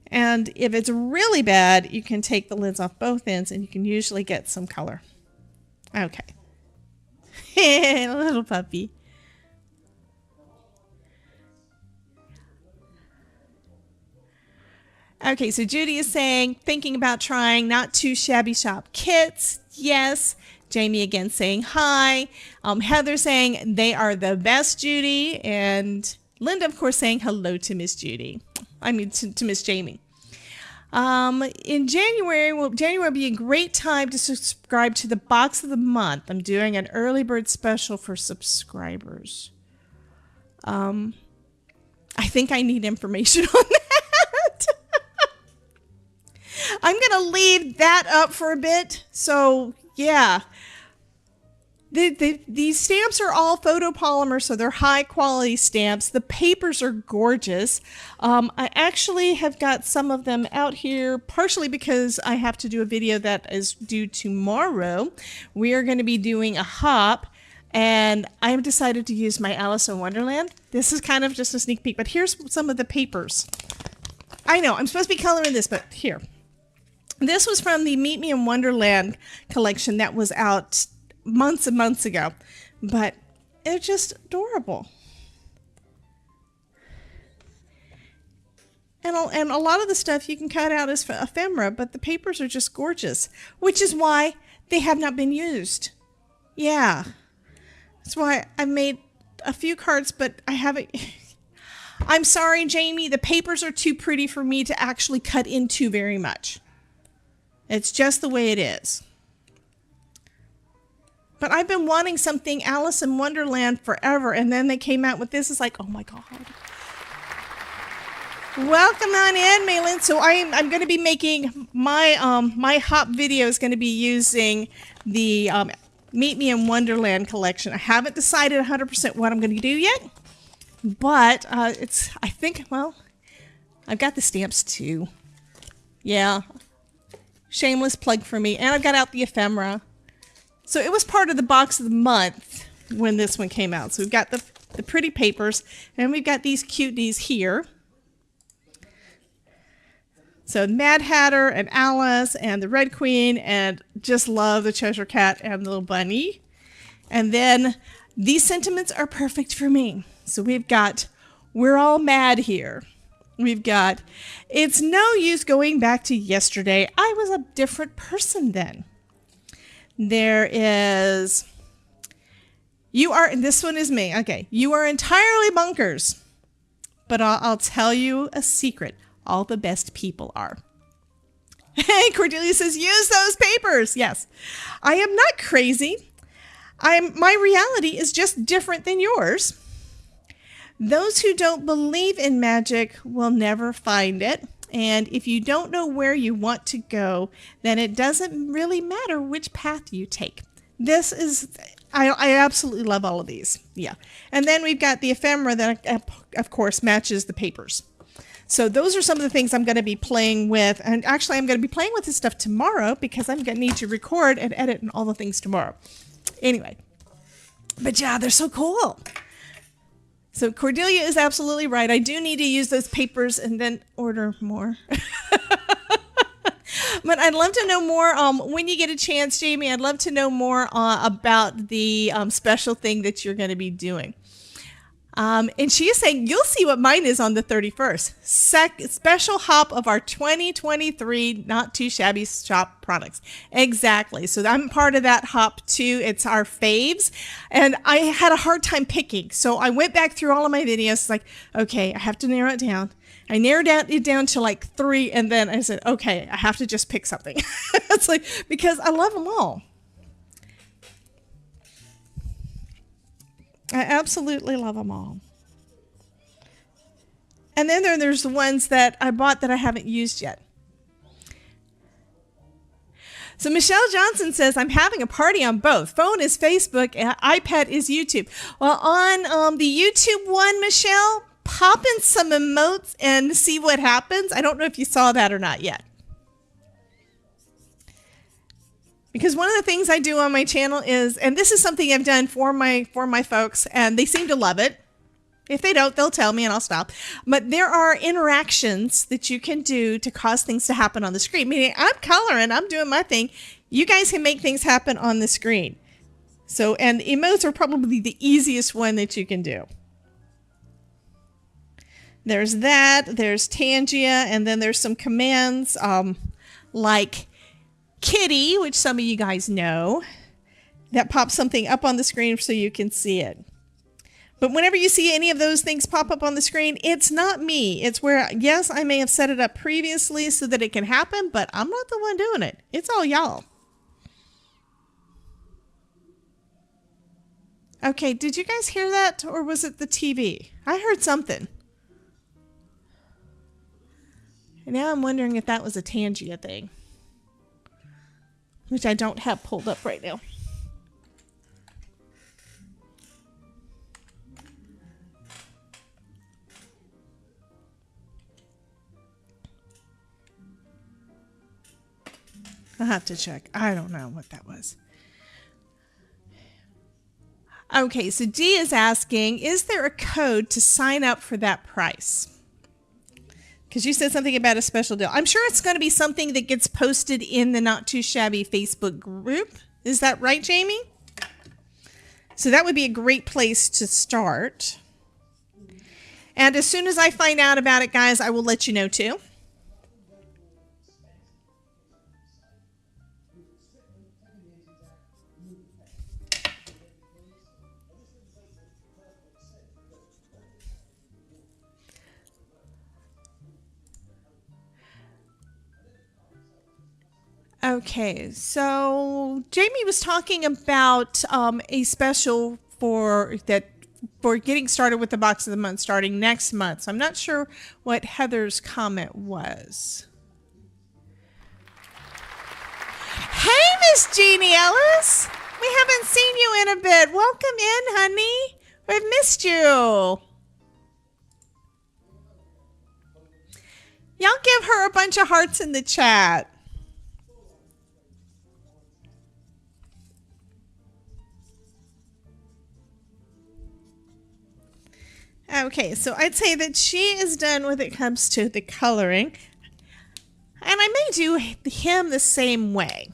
And if it's really bad, you can take the lids off both ends and you can usually get some color. Okay. Little puppy. Okay, so Judy is saying, thinking about trying not too shabby shop kits. Yes. Jamie again saying hi. Heather saying they are the best, Judy. And Linda, of course, saying hello to Miss Judy. I mean, to Miss Jamie. In January, January will be a great time to subscribe to the box of the month. I'm doing an early bird special for subscribers. I think I need information on that. I'm going to leave that up for a bit. So, yeah. These stamps are all photopolymer, so they're high quality stamps. The papers are gorgeous. I actually have got some of them out here, partially because I have to do a video that is due tomorrow. We are going to be doing a hop, and I've decided to use my Alice in Wonderland. This is kind of just a sneak peek, but here's some of the papers. I know, I'm supposed to be coloring this, but here. This was from the Meet Me in Wonderland collection that was out months and months ago, but they're just adorable. And a lot of the stuff you can cut out as ephemera, but the papers are just gorgeous, which is why they have not been used. Yeah. That's why I made a few cards, but I haven't. I'm sorry, Jamie, the papers are too pretty for me to actually cut into very much. It's just the way it is. But I've been wanting something Alice in Wonderland forever, and then they came out with this. It's like, oh my God. Welcome on in, Malin. So I'm going to be making my my hop video is going to be using the Meet Me in Wonderland collection. I haven't decided 100% what I'm going to do yet, but I think, well, I've got the stamps too. Yeah. Shameless plug for me. And I've got out the ephemera. So it was part of the box of the month when this one came out. So we've got the pretty papers, and we've got these cuties here. So Mad Hatter and Alice and the Red Queen, and just love the Cheshire Cat and the little bunny. And then these sentiments are perfect for me. So we've got We're All Mad here. We've got It's No Use Going Back to Yesterday. I was a different person then. There is and this one is me. Okay. You are entirely bunkers. But I'll tell you a secret. All the best people are. Hey, Cordelia says, use those papers. Yes. I am not crazy. My reality is just different than yours. Those who don't believe in magic will never find it. And if you don't know where you want to go, then it doesn't really matter which path you take. This is, I absolutely love all of these. Yeah. And then we've got the ephemera that, of course, matches the papers. So those are some of the things I'm going to be playing with. And actually, I'm going to be playing with this stuff tomorrow because I'm going to need to record and edit and all the things tomorrow. Anyway. But yeah, they're so cool. So Cordelia is absolutely right. I do need to use those papers and then order more. But I'd love to know more when you get a chance, Jamie. I'd love to know more about the special thing that you're going to be doing. And she is saying, you'll see what mine is on the 31st. Special hop of our 2023 Not Too Shabby Shop products. Exactly. So I'm part of that hop too. It's our faves. And I had a hard time picking. So I went back through all of my videos. Like, okay, I have to narrow it down. I narrowed it down to like 3. And then I said, okay, I have to just pick something. It's like, because I love them all. I absolutely love them all. And then there's the ones that I bought that I haven't used yet. So Michelle Johnson says, I'm having a party on both. Phone is Facebook and iPad is YouTube. Well, on the YouTube one, Michelle, pop in some emotes and see what happens. I don't know if you saw that or not yet. Because one of the things I do on my channel is, and this is something I've done for my folks, and they seem to love it. If they don't, they'll tell me and I'll stop. But there are interactions that you can do to cause things to happen on the screen. Meaning I'm coloring, I'm doing my thing. You guys can make things happen on the screen. So, and emotes are probably the easiest one that you can do. There's that, there's TANGIA, and then there's some commands like Kitty, which some of you guys know, that pops something up on the screen so you can see it. But whenever you see any of those things pop up on the screen, it's not me. It's where, yes, I may have set it up previously so that it can happen, but I'm not the one doing it. It's all y'all. Okay, did you guys hear that, or was it the TV? I heard something. And now I'm wondering if that was a TANGIA thing, which I don't have pulled up right now. I'll have to check. I don't know what that was. Okay, so Dee is asking, is there a code to sign up for that price? Because you said something about a special deal. I'm sure it's going to be something that gets posted in the Not Too Shabby Facebook group. Is that right, Jamie? So that would be a great place to start. And as soon as I find out about it, guys, I will let you know too. Okay, so Jamie was talking about a special for getting started with the box of the month starting next month. So I'm not sure what Heather's comment was. Hey, Miss Jeannie Ellis, we haven't seen you in a bit. Welcome in, honey. We've missed you. Y'all give her a bunch of hearts in the chat. Okay, so I'd say that she is done when it comes to the coloring. And I may do him the same way.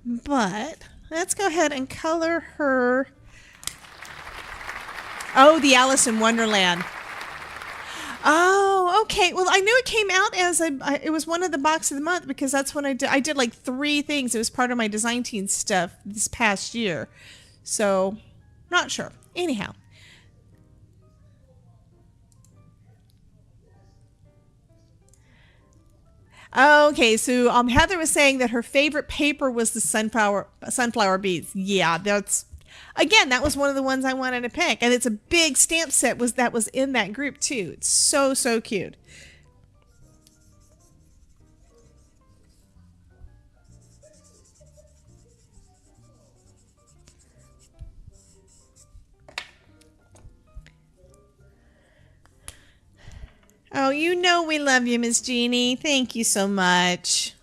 But let's go ahead and color her. Oh, the Alice in Wonderland. Oh, okay. Well, I knew it came out as it was one of the box of the month because that's when I did like 3 things. It was part of my design team stuff this past year. So, not sure. Anyhow. Okay, so Heather was saying that her favorite paper was the sunflower beads. Yeah, that's, again, that was one of the ones I wanted to pick. And it's a big stamp set that was in that group too. It's so, so cute. Oh, you know we love you, Miss Jeannie. Thank you so much.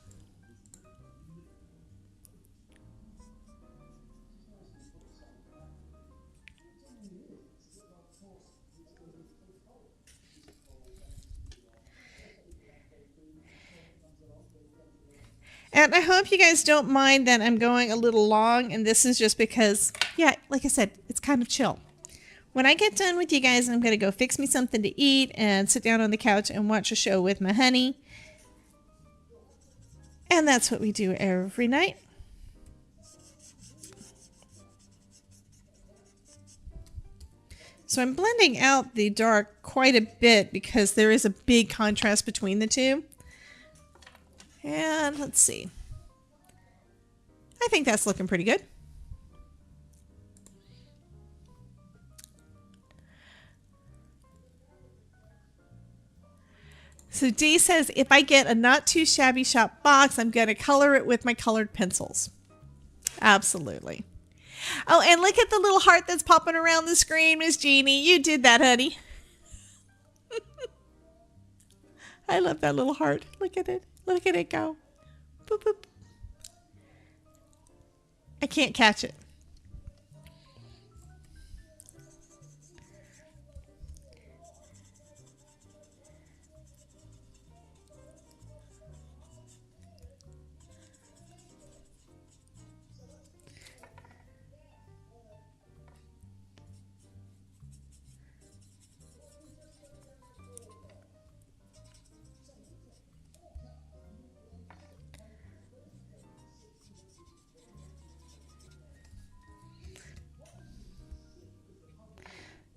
And I hope you guys don't mind that I'm going a little long, and this is just because, yeah, like I said, it's kind of chill. When I get done with you guys, I'm going to go fix me something to eat and sit down on the couch and watch a show with my honey. And that's what we do every night. So I'm blending out the dark quite a bit because there is a big contrast between the two. And let's see. I think that's looking pretty good. So Dee says, if I get a not too shabby shop box, I'm going to color it with my colored pencils. Absolutely. Oh, and look at the little heart that's popping around the screen, Miss Jeannie. You did that, honey. I love that little heart. Look at it. Look at it go. Boop, boop. I can't catch it.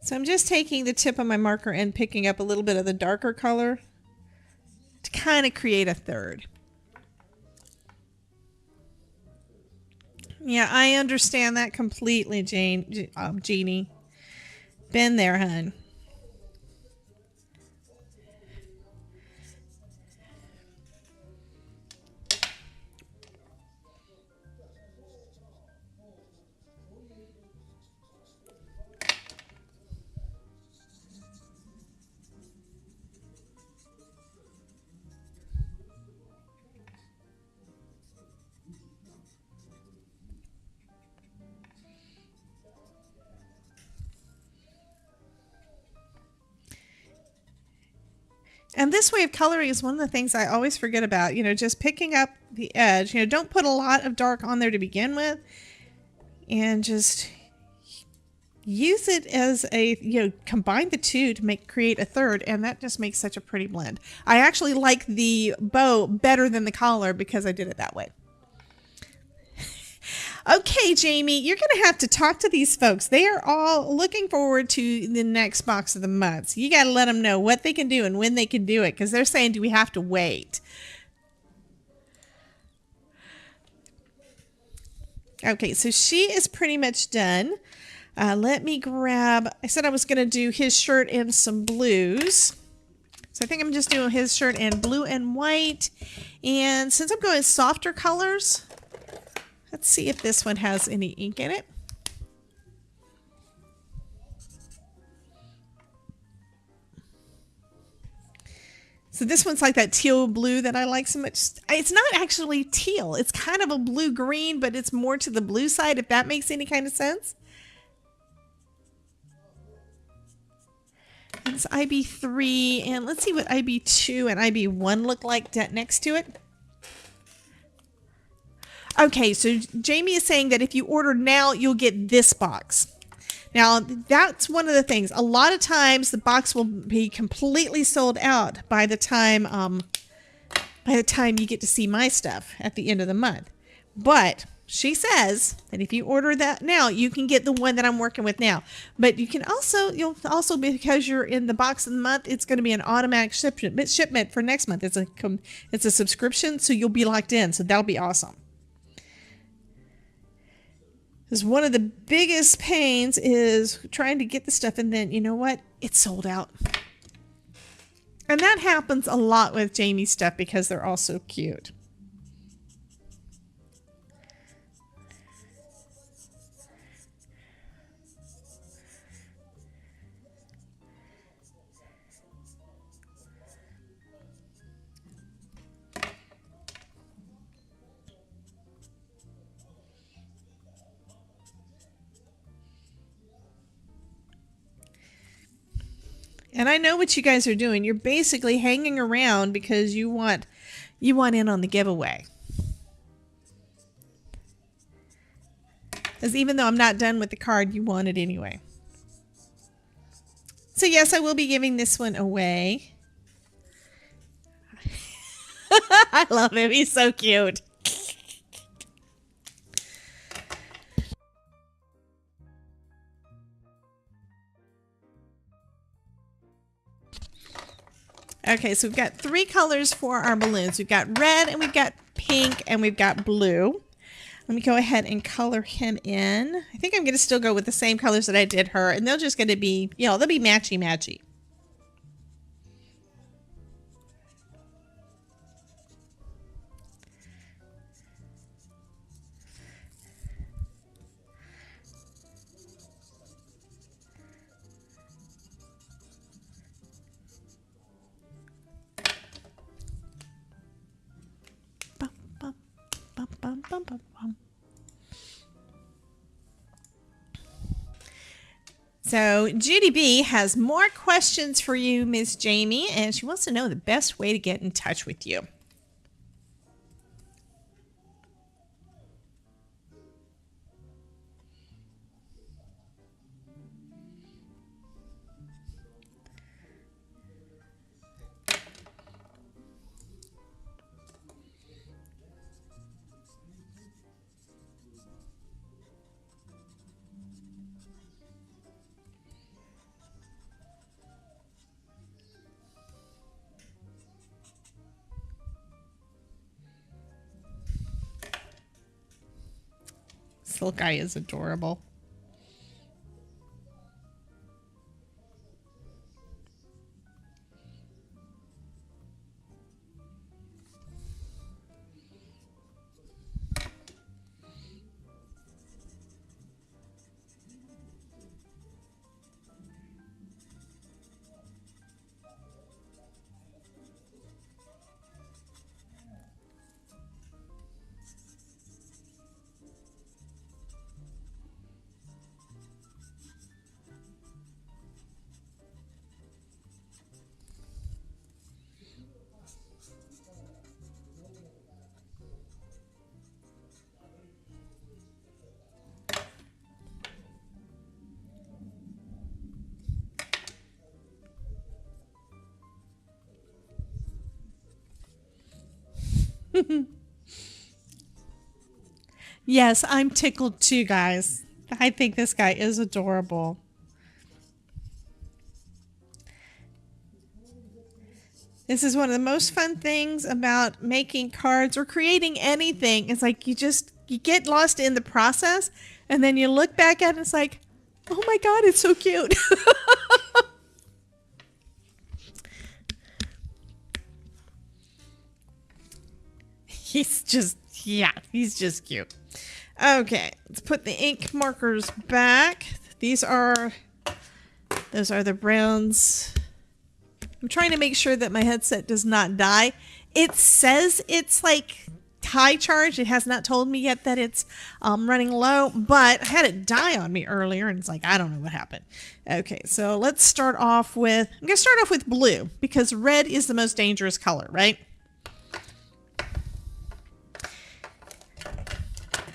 So I'm just taking the tip of my marker and picking up a little bit of the darker color to kind of create a third. Yeah, I understand that completely, Jeannie. Been there, hun. And this way of coloring is one of the things I always forget about, just picking up the edge. Don't put a lot of dark on there to begin with, and just use it as combine the two to create a third, and that just makes such a pretty blend. I actually like the bow better than the collar because I did it that way. Okay, Jamie, you're going to have to talk to these folks. They are all looking forward to the next box of the month. So you got to let them know what they can do and when they can do it, because they're saying, do we have to wait? Okay, so she is pretty much done. Let me grab, I said I was going to do his shirt in some blues. So I think I'm just doing his shirt in blue and white. And since I'm going softer colors, let's see if this one has any ink in it. So this one's like that teal blue that I like so much. It's not actually teal. It's kind of a blue-green, but it's more to the blue side, if that makes any kind of sense. It's IB3, and let's see what IB2 and IB1 look like next to it. Okay, so Jamie is saying that if you order now, you'll get this box. Now, that's one of the things. A lot of times, the box will be completely sold out by the time you get to see my stuff at the end of the month. But she says that if you order that now, you can get the one that I'm working with now. But you'll also, because you're in the box of the month, it's going to be an automatic shipment for next month. It's a subscription, so you'll be locked in. So that'll be awesome. Because one of the biggest pains is trying to get the stuff, and then, you know what? It's sold out. And that happens a lot with Jamie's stuff because they're all so cute. And I know what you guys are doing. You're basically hanging around because you want in on the giveaway. Because even though I'm not done with the card, you want it anyway. So yes, I will be giving this one away. I love him. He's so cute. Okay, so we've got 3 colors for our balloons. We've got red, and we've got pink, and we've got blue. Let me go ahead and color him in. I think I'm going to still go with the same colors that I did her, and they're just going to be, you know, they'll be matchy-matchy. So Judy B has more questions for you, Miss Jamie, and she wants to know the best way to get in touch with you. This little guy is adorable. Yes, I'm tickled too, guys. I think this guy is adorable. This is one of the most fun things about making cards or creating anything. It's like you get lost in the process, and then you look back at it and it's like, oh my God, it's so cute. He's just cute. Okay, let's put the ink markers back. Those are the browns. I'm trying to make sure that my headset does not die. It says it's like high charge. It has not told me yet that it's running low, but I had it die on me earlier, and it's like, I don't know what happened. Okay, so let's start off with, I'm going to start off with blue because red is the most dangerous color, right?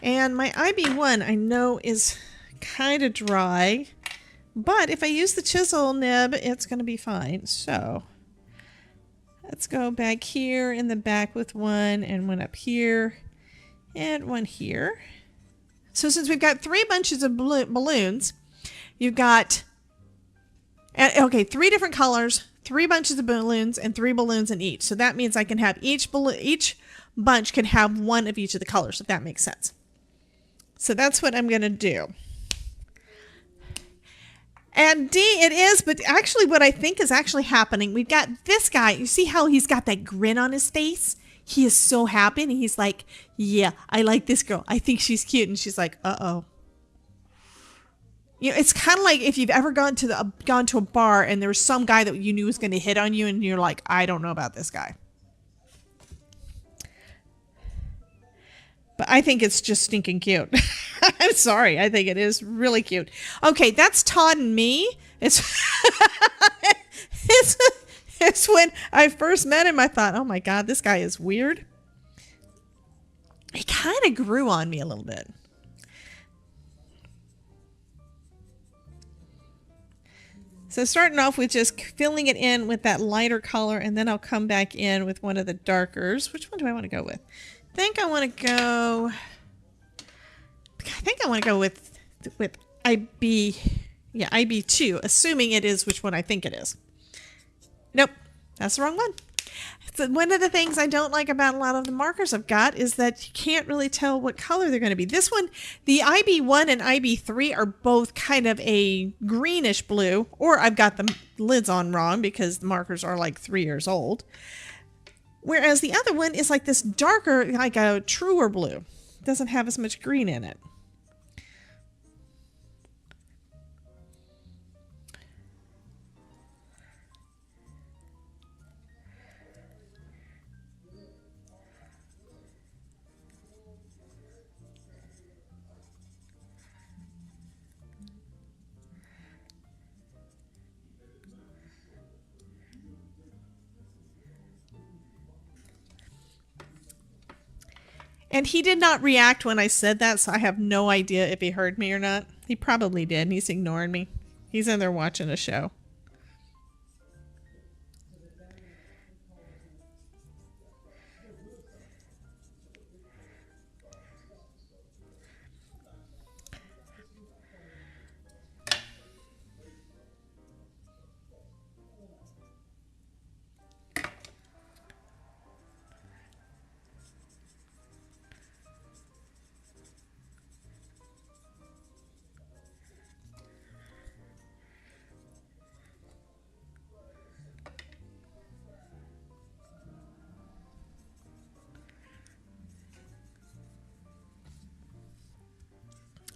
And my IB1 I know is kind of dry, but if I use the chisel nib, it's going to be fine. So let's go back here in the back with one, and one up here, and one here. So since we've got 3 bunches of balloons, you've got, okay, 3 different colors, 3 bunches of balloons, and 3 balloons in each. So that means I can have each bunch can have 1 of each of the colors, if that makes sense. So that's what I'm going to do. And D it is, but actually what I think is actually happening, we've got this guy. You see how he's got that grin on his face? He is so happy, and he's like, yeah, I like this girl. I think she's cute. And she's like, uh-oh. You know, it's kind of like if you've ever gone to a bar and there was some guy that you knew was going to hit on you, and you're like, I don't know about this guy. But I think it's just stinking cute. I'm sorry. I think it is really cute. Okay, that's Todd and me. It's It's when I first met him, I thought, oh my God, this guy is weird. He kind of grew on me a little bit. So starting off with just filling it in with that lighter color, and then I'll come back in with one of the darkers. Which one do I want to go with? I think I want to go with IB, yeah, IB2, assuming it is which one I think it is. Nope, that's the wrong one. So one of the things I don't like about a lot of the markers I've got is that you can't really tell what color they're going to be. This one, the IB1 and IB3 are both kind of a greenish blue, or I've got the lids on wrong because the markers are like 3 years old. Whereas the other one is like this darker, like a truer blue. It doesn't have as much green in it. And he did not react when I said that, so I have no idea if he heard me or not. He probably did, and he's ignoring me. He's in there watching a show.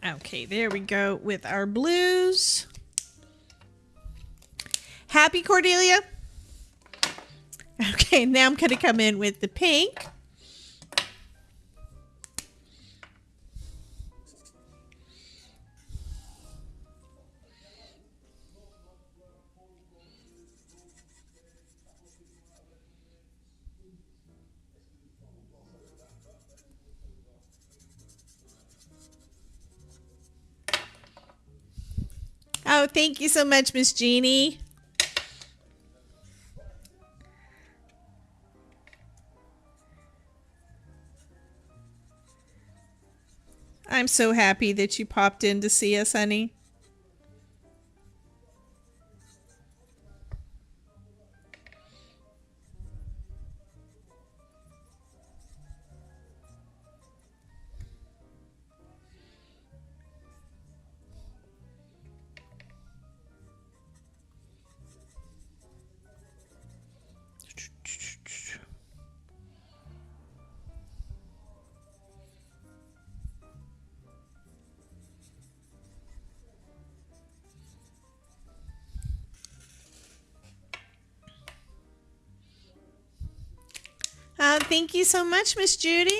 Okay, there we go with our blues. Happy, Cordelia? Okay, now I'm going to come in with the pink. Oh, thank you so much, Miss Jeannie. I'm so happy that you popped in to see us, honey. Thank you so much, Miss Judy.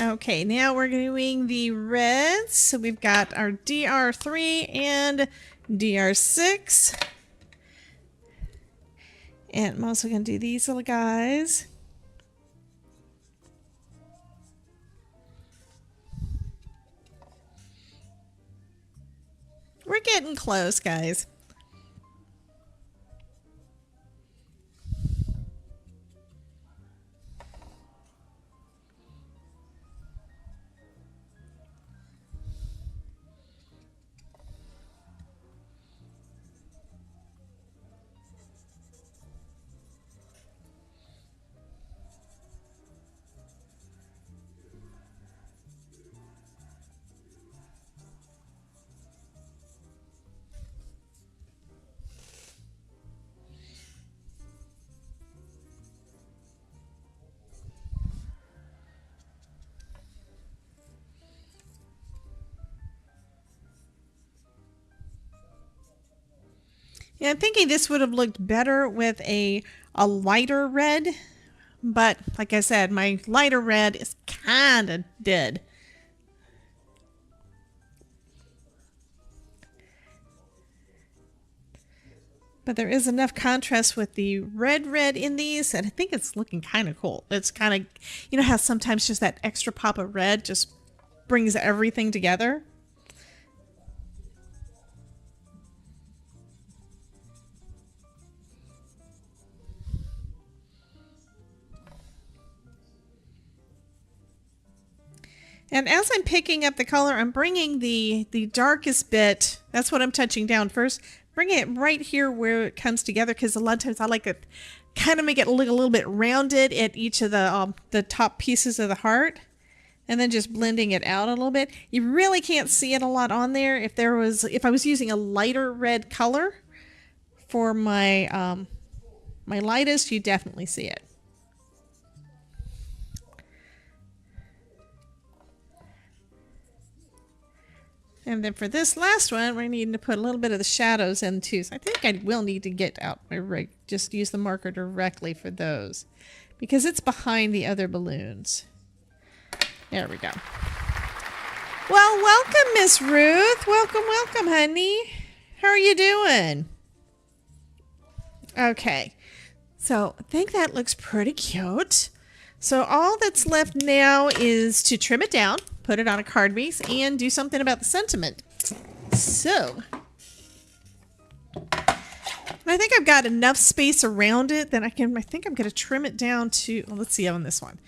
Okay, now we're doing the reds. So we've got our DR3 and DR6. And I'm also going to do these little guys. We're getting close, guys. Yeah, I'm thinking this would have looked better with a lighter red, but like I said, my lighter red is kind of dead. But there is enough contrast with the red in these, and I think it's looking kind of cool. It's kind of, you know how sometimes just that extra pop of red just brings everything together? And as I'm picking up the color, I'm bringing the darkest bit, that's what I'm touching down first, bringing it right here where it comes together, because a lot of times I like to kind of make it look a little bit rounded at each of the top pieces of the heart, and then just blending it out a little bit. You really can't see it a lot on there. If I was using a lighter red color for my my lightest, you definitely see it. And then for this last one, we're needing to put a little bit of the shadows in too. So I think I will need to get out my rig, just use the marker directly for those, because it's behind the other balloons. There we go. Well, welcome, Miss Ruth. Welcome, welcome, honey. How are you doing? Okay. So I think that looks pretty cute. So all that's left now is to trim it down, put it on a card base, and do something about the sentiment. So, I think I've got enough space around it that I think I'm going to trim it down to, well, let's see on this one.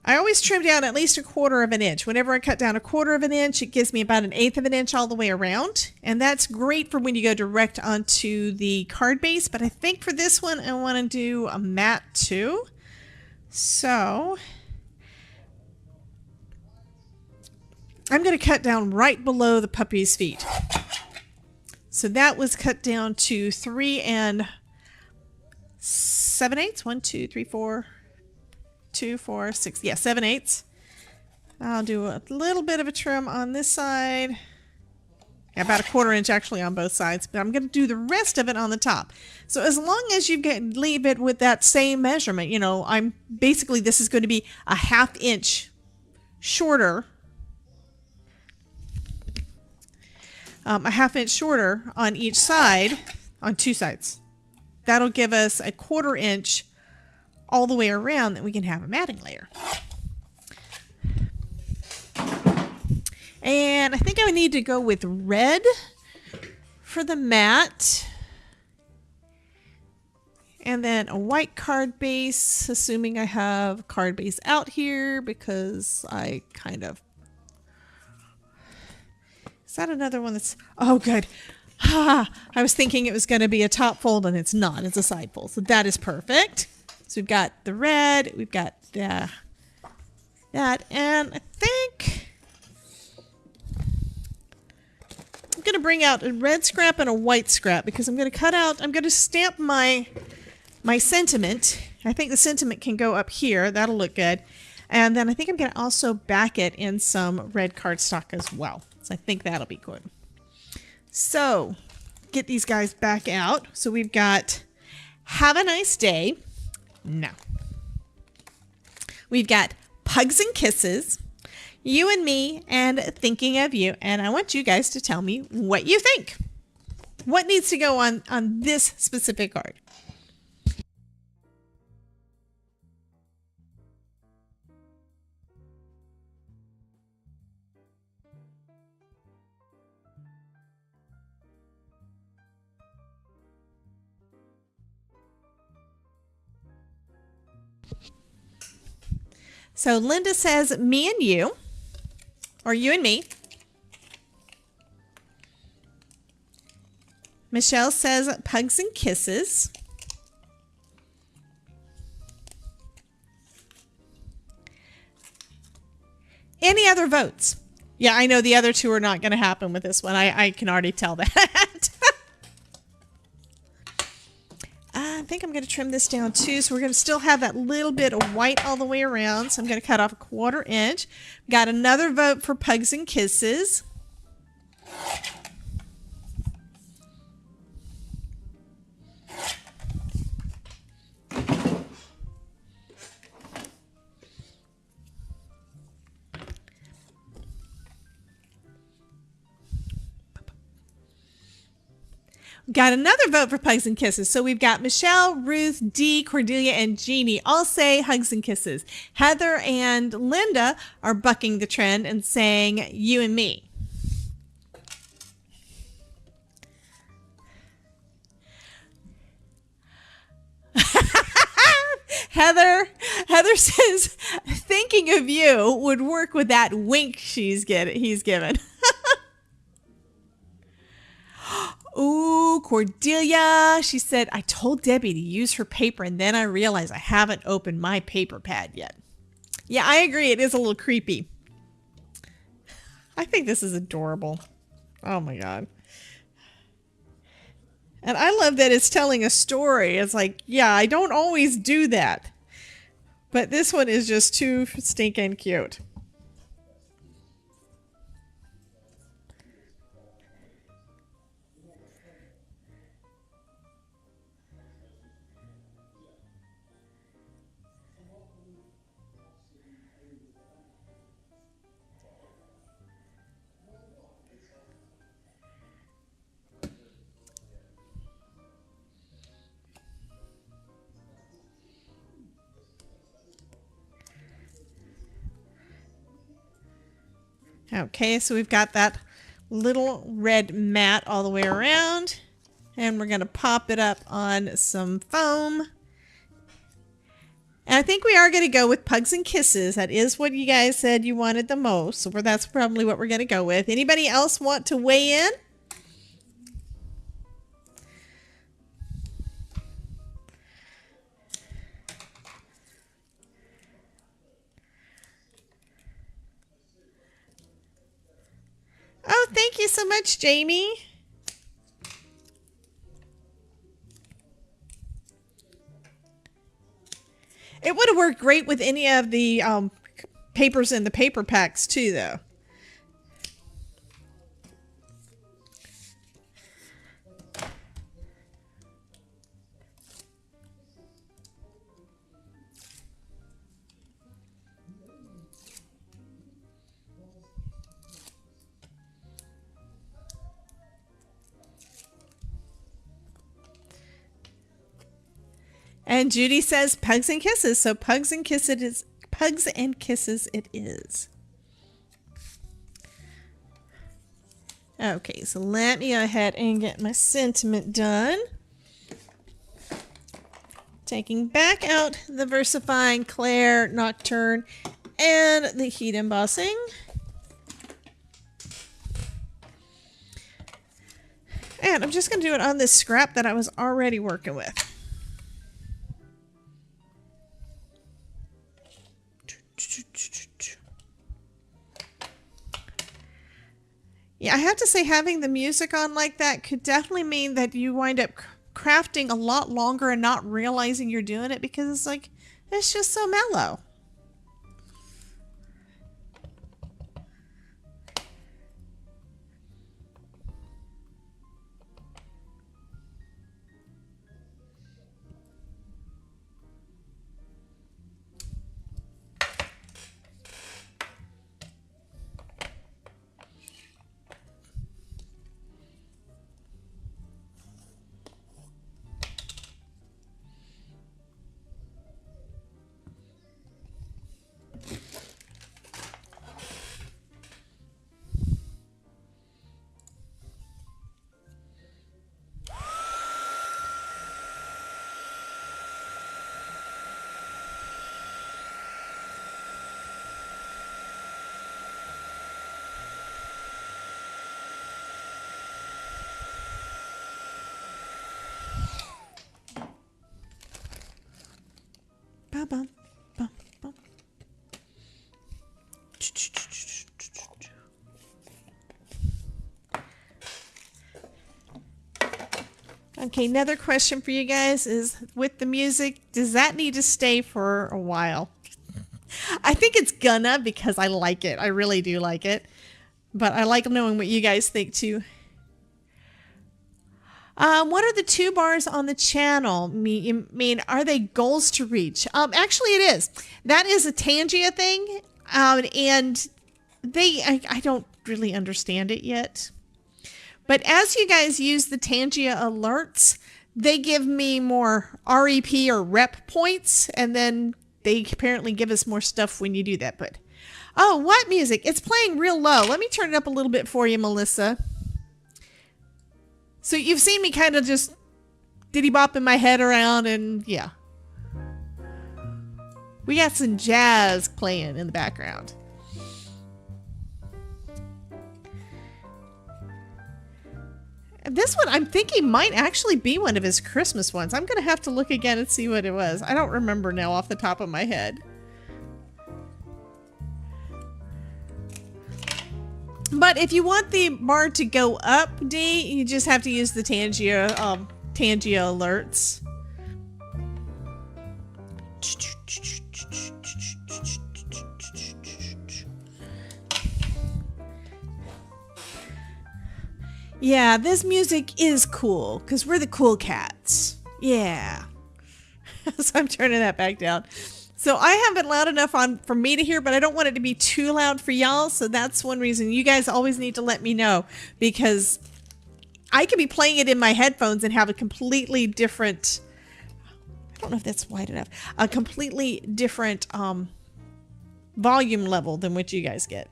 I always trim down at least 1/4 of an inch. Whenever I cut down 1/4 of an inch, it gives me about 1/8 of an inch all the way around. And that's great for when you go direct onto the card base. But I think for this one, I want to do a matte too. So I'm going to cut down right below the puppy's feet. So that was cut down to 3 7/8. 1, 2, 3, 4, 2, 4, 6. Yeah, 7/8. I'll do a little bit of a trim on this side. Yeah, about 1/4 inch actually on both sides, but I'm going to do the rest of it on the top. So as long as you leave it with that same measurement, you know, this is going to be a 1/2 inch shorter. A 1/2 inch shorter on each side, on 2 sides. That'll give us a 1/4 inch all the way around that we can have a matting layer. And I think I would need to go with red for the mat. And then a white card base, assuming I have card base out here, because I kind of... Is that another one that's... Oh, good. I was thinking it was going to be a top fold, and it's not. It's a side fold. So that is perfect. So we've got the red. We've got that. And I think I'm going to bring out a red scrap and a white scrap, because I'm going to stamp my sentiment. I think the sentiment can go up here. That'll look good. And then I think I'm going to also back it in some red cardstock as well. So I think that'll be good. So get these guys back out. So we've got have a nice day. No. We've got hugs and kisses, you and me, and thinking of you. And I want you guys to tell me what you think. What needs to go on this specific card? So Linda says me and you, or you and me. Michelle says hugs and kisses. Any other votes? Yeah, I know the other two are not going to happen with this one. I can already tell that. I think I'm going to trim this down too. So we're going to still have that little bit of white all the way around. So I'm going to cut off 1/4 inch. Got another vote for pugs and kisses. Got another vote for Pugs and Kisses. So we've got Michelle, Ruth, Dee, Cordelia, and Jeannie all say Hugs and Kisses. Heather and Linda are bucking the trend and saying you and me. Heather says thinking of you would work with that wink he's given. Ooh, Cordelia. She said, I told Debbie to use her paper and then I realized I haven't opened my paper pad yet. Yeah, I agree. It is a little creepy. I think this is adorable. Oh my God. And I love that it's telling a story. It's like, yeah, I don't always do that. But this one is just too stinking cute. Okay, so we've got that little red mat all the way around, and we're going to pop it up on some foam. And I think we are going to go with Pugs and Kisses. That is what you guys said you wanted the most, so that's probably what we're going to go with. Anybody else want to weigh in? Oh, thank you so much, Jamie. It would have worked great with any of the papers in the paper packs too, though. And Judy says Pugs and Kisses. So Pugs and Kisses it is. Pugs and Kisses it is. Okay, so let me go ahead and get my sentiment done. Taking back out the VersaFine, Claire, Nocturne, and the heat embossing. And I'm just going to do it on this scrap that I was already working with. Yeah, I have to say having the music on like that could definitely mean that you wind up crafting a lot longer and not realizing you're doing it because it's like, it's just so mellow. Bum, bum, bum. Okay, another question for you guys is, with the music, does that need to stay for a while? I think it's gonna, because I like it. I really do like it. But I like knowing what you guys think too. What are the 2 bars on the channel? You mean, are they goals to reach? Actually, it is. That is a Tangia thing. And I don't really understand it yet. But as you guys use the TANGIA alerts, they give me more REP or rep points, and then they apparently give us more stuff when you do that. But oh, what music? It's playing real low. Let me turn it up a little bit for you, Melissa. So you've seen me kind of just diddy bopping my head around, and yeah. We got some jazz playing in the background. This one I'm thinking might actually be one of his Christmas ones. I'm going to have to look again and see what it was. I don't remember now off the top of my head. But if you want the bar to go up, D, you just have to use the TANGIA alerts. Yeah, this music is cool because we're the cool cats. Yeah. So I'm turning that back down. So I have it loud enough on for me to hear, but I don't want it to be too loud for y'all. So that's one reason you guys always need to let me know, because I could be playing it in my headphones and have a completely different, I don't know if that's wide enough, a completely different volume level than what you guys get.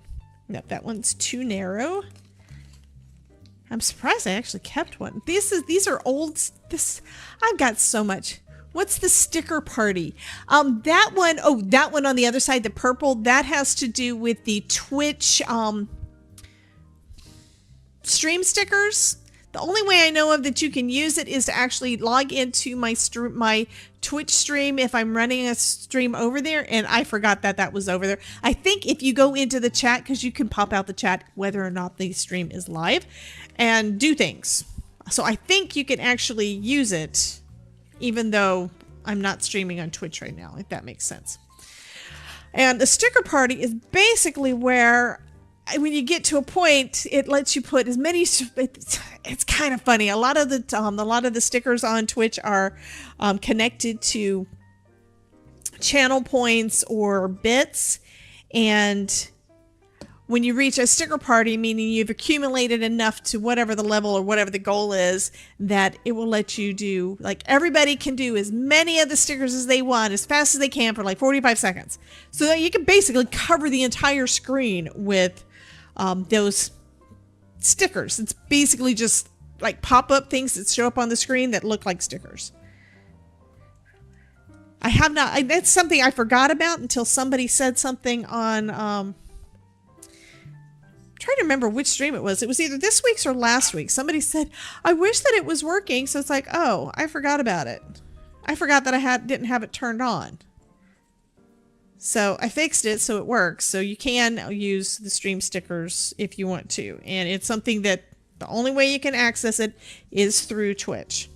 Nope, that one's too narrow. I'm surprised I actually kept one. These are old. I've got so much. What's the sticker party? That one, oh, that one on the other side, the purple, that has to do with the Twitch stream stickers. The only way I know of that you can use it is to actually log into my Twitch stream if I'm running a stream over there, and I forgot that was over there. I think if you go into the chat, because you can pop out the chat whether or not the stream is live, and do things. So I think you can actually use it even though I'm not streaming on Twitch right now, if that makes sense. And the sticker party is basically where when you get to a point, it lets you put as many. It's kind of funny. A lot of the stickers on Twitch are connected to channel points or bits, and when you reach a sticker party, meaning you've accumulated enough to whatever the level or whatever the goal is, that it will let you do, like, everybody can do as many of the stickers as they want as fast as they can for like 45 seconds. So that you can basically cover the entire screen with those stickers. It's basically just like pop-up things that show up on the screen that look like stickers. I have not, that's something I forgot about until somebody said something on, trying to remember which stream it was. It was either this week's or last week. Somebody said, I wish that it was working. So it's like, oh, I forgot about it. I forgot that I didn't have it turned on. So I fixed it so it works. So you can use the stream stickers if you want to. And it's something that the only way you can access it is through Twitch.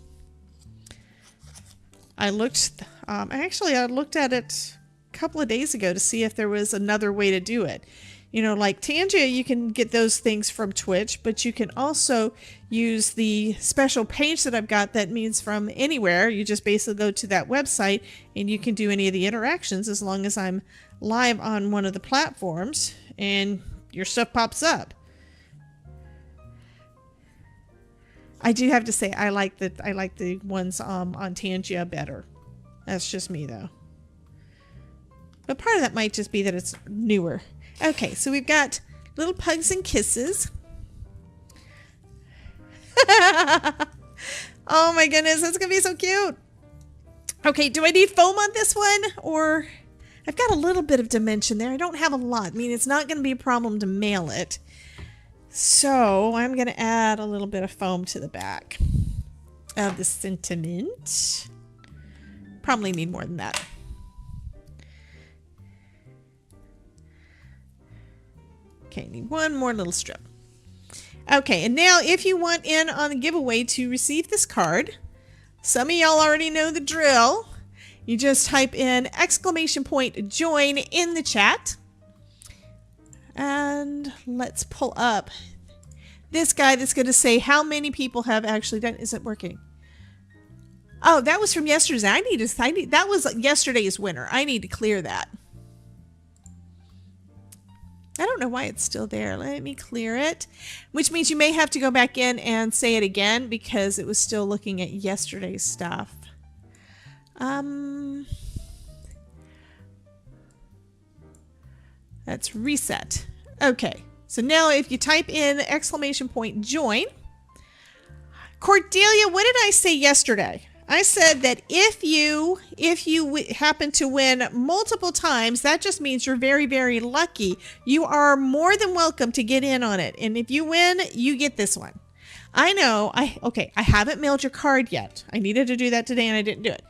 I looked at it a couple of days ago to see if there was another way to do it. You know, like TANGIA, you can get those things from Twitch, but you can also use the special page that I've got that means from anywhere. You just basically go to that website and you can do any of the interactions as long as I'm live on one of the platforms and your stuff pops up. I do have to say I like the ones on TANGIA better. That's just me though. But part of that might just be that it's newer. Okay, so we've got little pugs and kisses. Oh my goodness, that's gonna be so cute. Okay, do I need foam on this one? Or I've got a little bit of dimension there. I don't have a lot. I mean, it's not gonna be a problem to mail it. So I'm gonna add a little bit of foam to the back of the sentiment. Probably need more than that. Okay, need one more little strip. Okay, and now if you want in on the giveaway to receive this card, some of y'all already know the drill. You just type in !join in the chat. And let's pull up this guy that's going to say how many people have actually done. Is it working? Oh, that was from yesterday. That was yesterday's winner. I need to clear that. I don't know why it's still there. Let me clear it, which means you may have to go back in and say it again because it was still looking at yesterday's stuff. Let's reset. Okay, so now if you type in !join. Cordelia, what did I say yesterday? I said that if you happen to win multiple times, that just means you're very, very lucky. You are more than welcome to get in on it. And if you win, you get this one. I know. I haven't mailed your card yet. I needed to do that today and I didn't do it.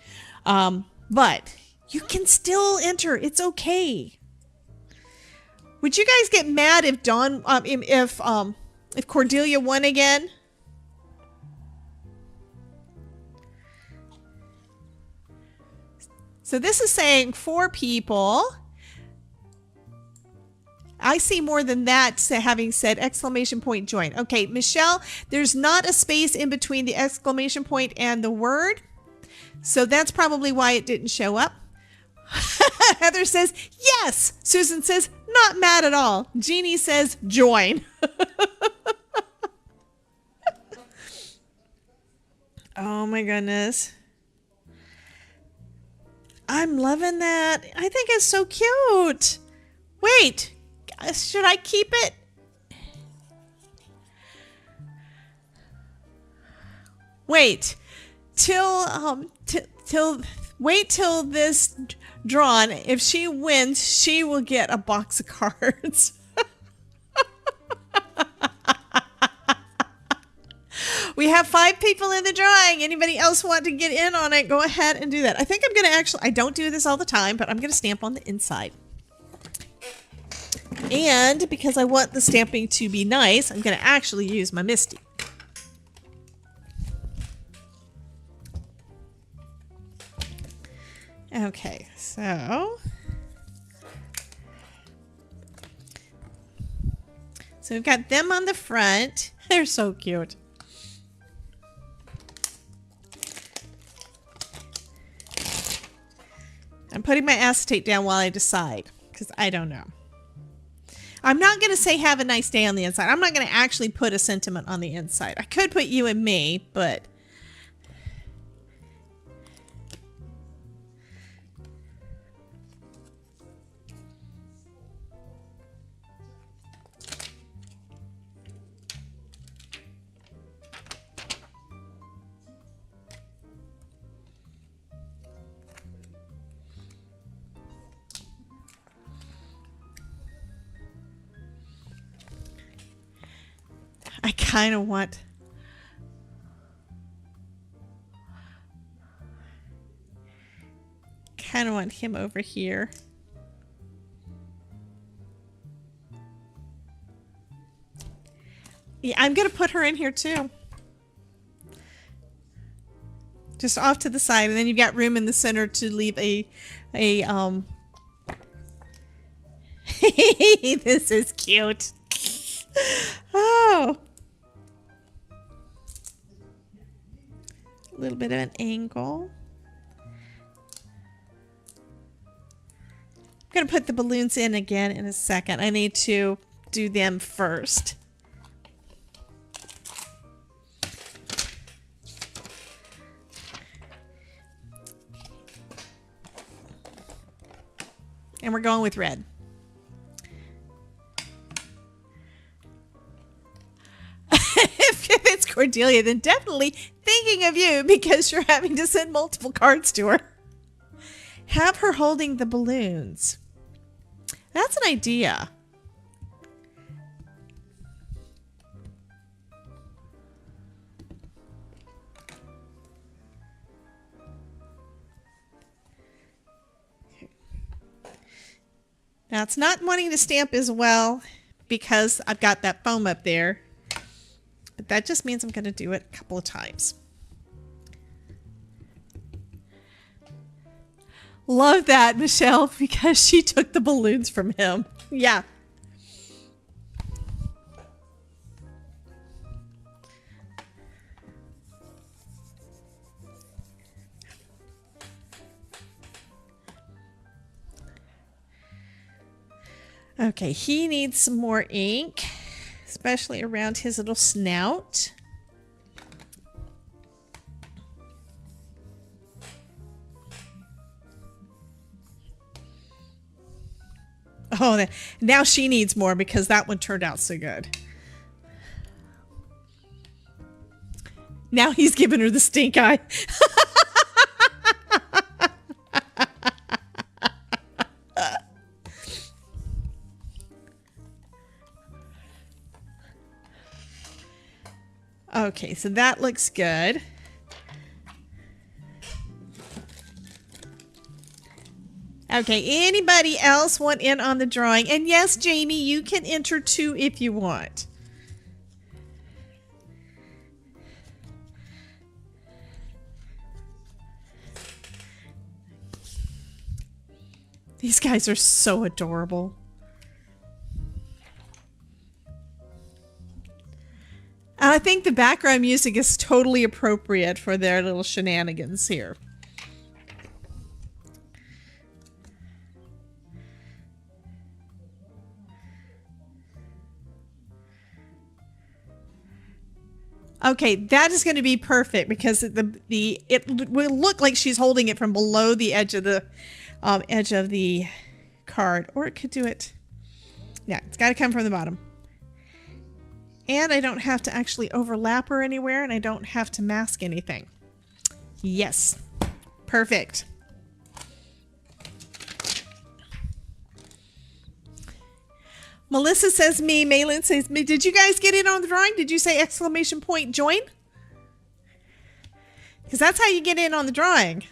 But you can still enter. It's okay. Would you guys get mad if if Cordelia won again? So this is saying 4 people. I see more than that, having said !join. Okay, Michelle, there's not a space in between the exclamation point and the word. So that's probably why it didn't show up. Heather says, yes. Susan says, not mad at all. Jeannie says, join. Oh my goodness. I'm loving that. I think it's so cute. Wait, should I keep it? Wait wait till this drawn. If she wins, she will get a box of cards. We have 5 people in the drawing. Anybody else want to get in on it? Go ahead and do that. I think I'm going to I don't do this all the time, but I'm going to stamp on the inside. And because I want the stamping to be nice, I'm going to actually use my Misty. Okay, so we've got them on the front. They're so cute. I'm putting my acetate down while I decide, because I don't know. I'm not going to say have a nice day on the inside. I'm not going to actually put a sentiment on the inside. I could put you and me, but I kind of want him over here. Yeah, I'm going to put her in here too. Just off to the side, and then you've got room in the center to leave a this is cute. Oh. A little bit of an angle. I'm going to put the balloons in again in a second. I need to do them first. And we're going with red. If it's Cordelia, then definitely thinking of you because you're having to send multiple cards to her. Have her holding the balloons. That's an idea. Now it's not wanting to stamp as well because I've got that foam up there. But that just means I'm going to do it a couple of times. Love that, Michelle, because she took the balloons from him. Yeah. Okay, he needs some more ink, especially around his little snout. Oh, now she needs more because that one turned out so good. Now he's giving her the stink eye. Okay, so that looks good. Okay, anybody else want in on the drawing? And yes, Jamie, you can enter too if you want. These guys are so adorable. And I think the background music is totally appropriate for their little shenanigans here. Okay, that is going to be perfect because it will look like she's holding it from below the edge of the card, or it could do it. Yeah, it's got to come from the bottom. And I don't have to actually overlap her anywhere, and I don't have to mask anything. Yes, perfect. Melissa says me, Malin says me. Did you guys get in on the drawing? Did you say exclamation point join? Because that's how you get in on the drawing.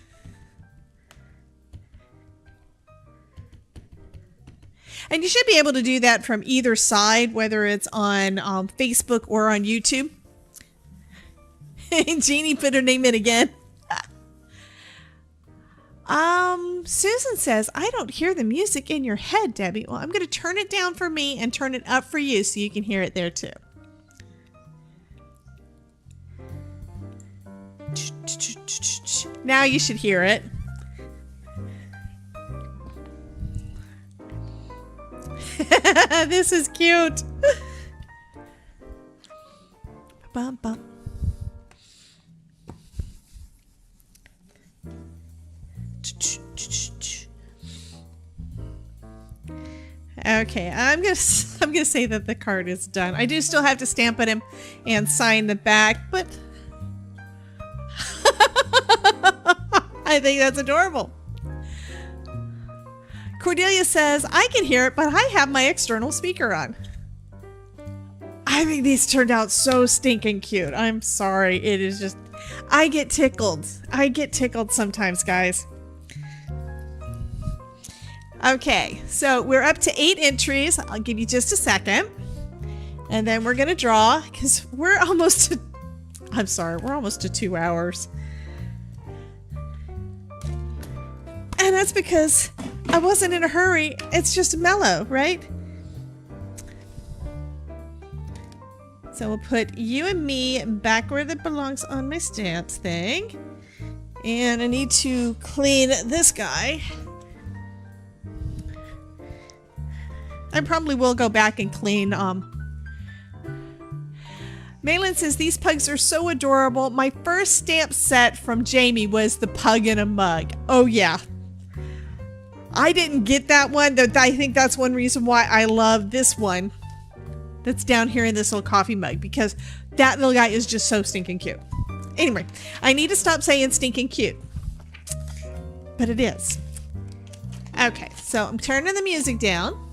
And you should be able to do that from either side, whether it's on Facebook or on YouTube. Jeannie put her name in again. Susan says, I don't hear the music in your head, Debbie. Well, I'm going to turn it down for me and turn it up for you so you can hear it there too. Now you should hear it. This is cute. Bum, bum. Okay, I'm gonna say that the card is done. I do still have to stamp it and sign the back, but I think that's adorable. Cordelia says, I can hear it, but I have my external speaker on. I think these turned out so stinking cute. I'm sorry. It is just, I get tickled. I get tickled sometimes, guys. Okay, so we're up to 8 entries. I'll give you just a second. And then we're going to draw because we're almost to, I'm sorry, we're almost to 2 hours. And that's because I wasn't in a hurry. It's just mellow, right? So we'll put you and me back where that belongs on my stamps thing. And I need to clean this guy. I probably will go back and clean. Malin says, these pugs are so adorable. My first stamp set from Jamie was the pug in a mug. Oh, yeah. I didn't get that one. I think that's one reason why I love this one that's down here in this little coffee mug, because that little guy is just so stinking cute. Anyway, I need to stop saying stinking cute, but it is. Okay, so I'm turning the music down.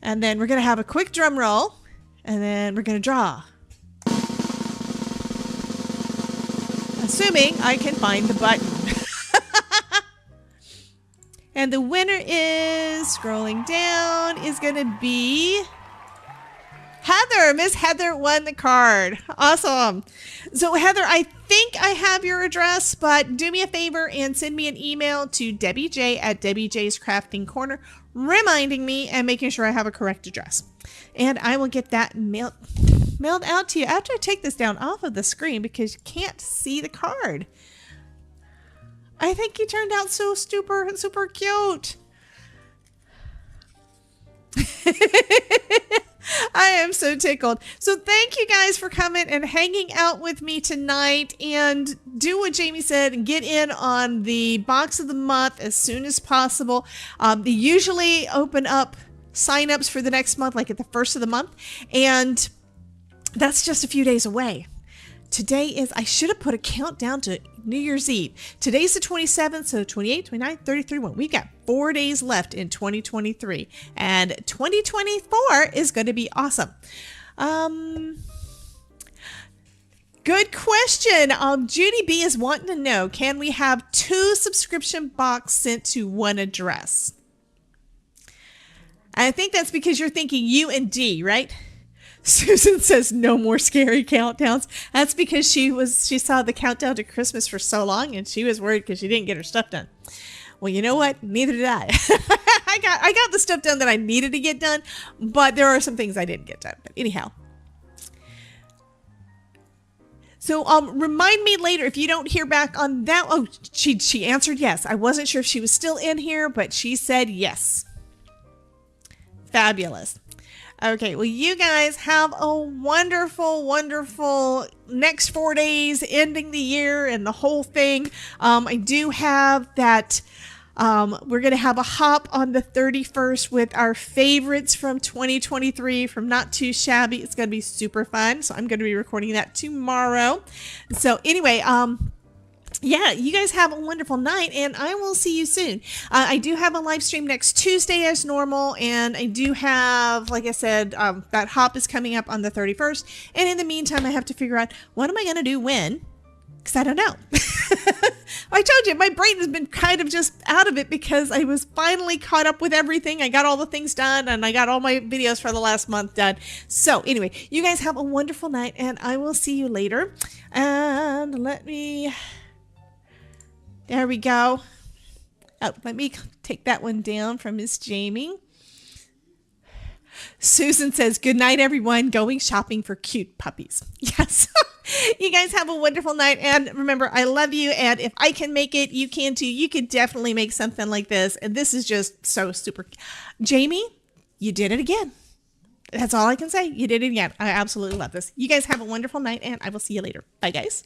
And then we're going to have a quick drum roll. And then we're going to draw. Assuming I can find the button. And the winner is, scrolling down, is going to be Heather. Miss Heather won the card. Awesome. So Heather, I think I have your address, but do me a favor and send me an email to DebbieJ@DebbieJ's Crafting Corner, reminding me and making sure I have a correct address. And I will get that mailed out to you after I take this down off of the screen because you can't see the card. I think you turned out so super cute. I am so tickled. So thank you guys for coming and hanging out with me tonight, and do what Jamie said and get in on the box of the month as soon as possible. They usually open up signups for the next month, like at the first of the month, and that's just a few days away. Today is, I should have put a countdown to New Year's Eve. Today's the 27th, so 28, 29, 30, 31. We've got 4 days left in 2023, and 2024 is going to be awesome. Good question. Judy B is wanting to know, can we have 2 subscription box sent to one address? I think that's because you're thinking U and D, right? Susan says no more scary countdowns. That's because she saw the countdown to Christmas for so long, and she was worried because she didn't get her stuff done. Well, you know what? Neither did I. I got the stuff done that I needed to get done, but there are some things I didn't get done. But anyhow. So remind me later if you don't hear back on that. Oh, she answered yes. I wasn't sure if she was still in here, but she said yes. Fabulous. Okay, well, you guys have a wonderful, wonderful next 4 days, ending the year and the whole thing. I do have that. We're going to have a hop on the 31st with our favorites from 2023 from Not Too Shabby. It's going to be super fun. So I'm going to be recording that tomorrow. So anyway, yeah, you guys have a wonderful night, and I will see you soon. I do have a live stream next Tuesday as normal, and I do have, like I said, that hop is coming up on the 31st. And in the meantime, I have to figure out what am I going to do when, because I don't know. I told you, my brain has been kind of just out of it because I was finally caught up with everything. I got all the things done, and I got all my videos for the last month done. So anyway, you guys have a wonderful night, and I will see you later. And let me... There we go. Oh, let me take that one down from Miss Jamie. Susan says, good night, everyone. Going shopping for cute puppies. Yes. You guys have a wonderful night. And remember, I love you. And if I can make it, you can too. You could definitely make something like this. And this is just so super. Jamie, you did it again. That's all I can say. You did it again. I absolutely love this. You guys have a wonderful night, and I will see you later. Bye, guys.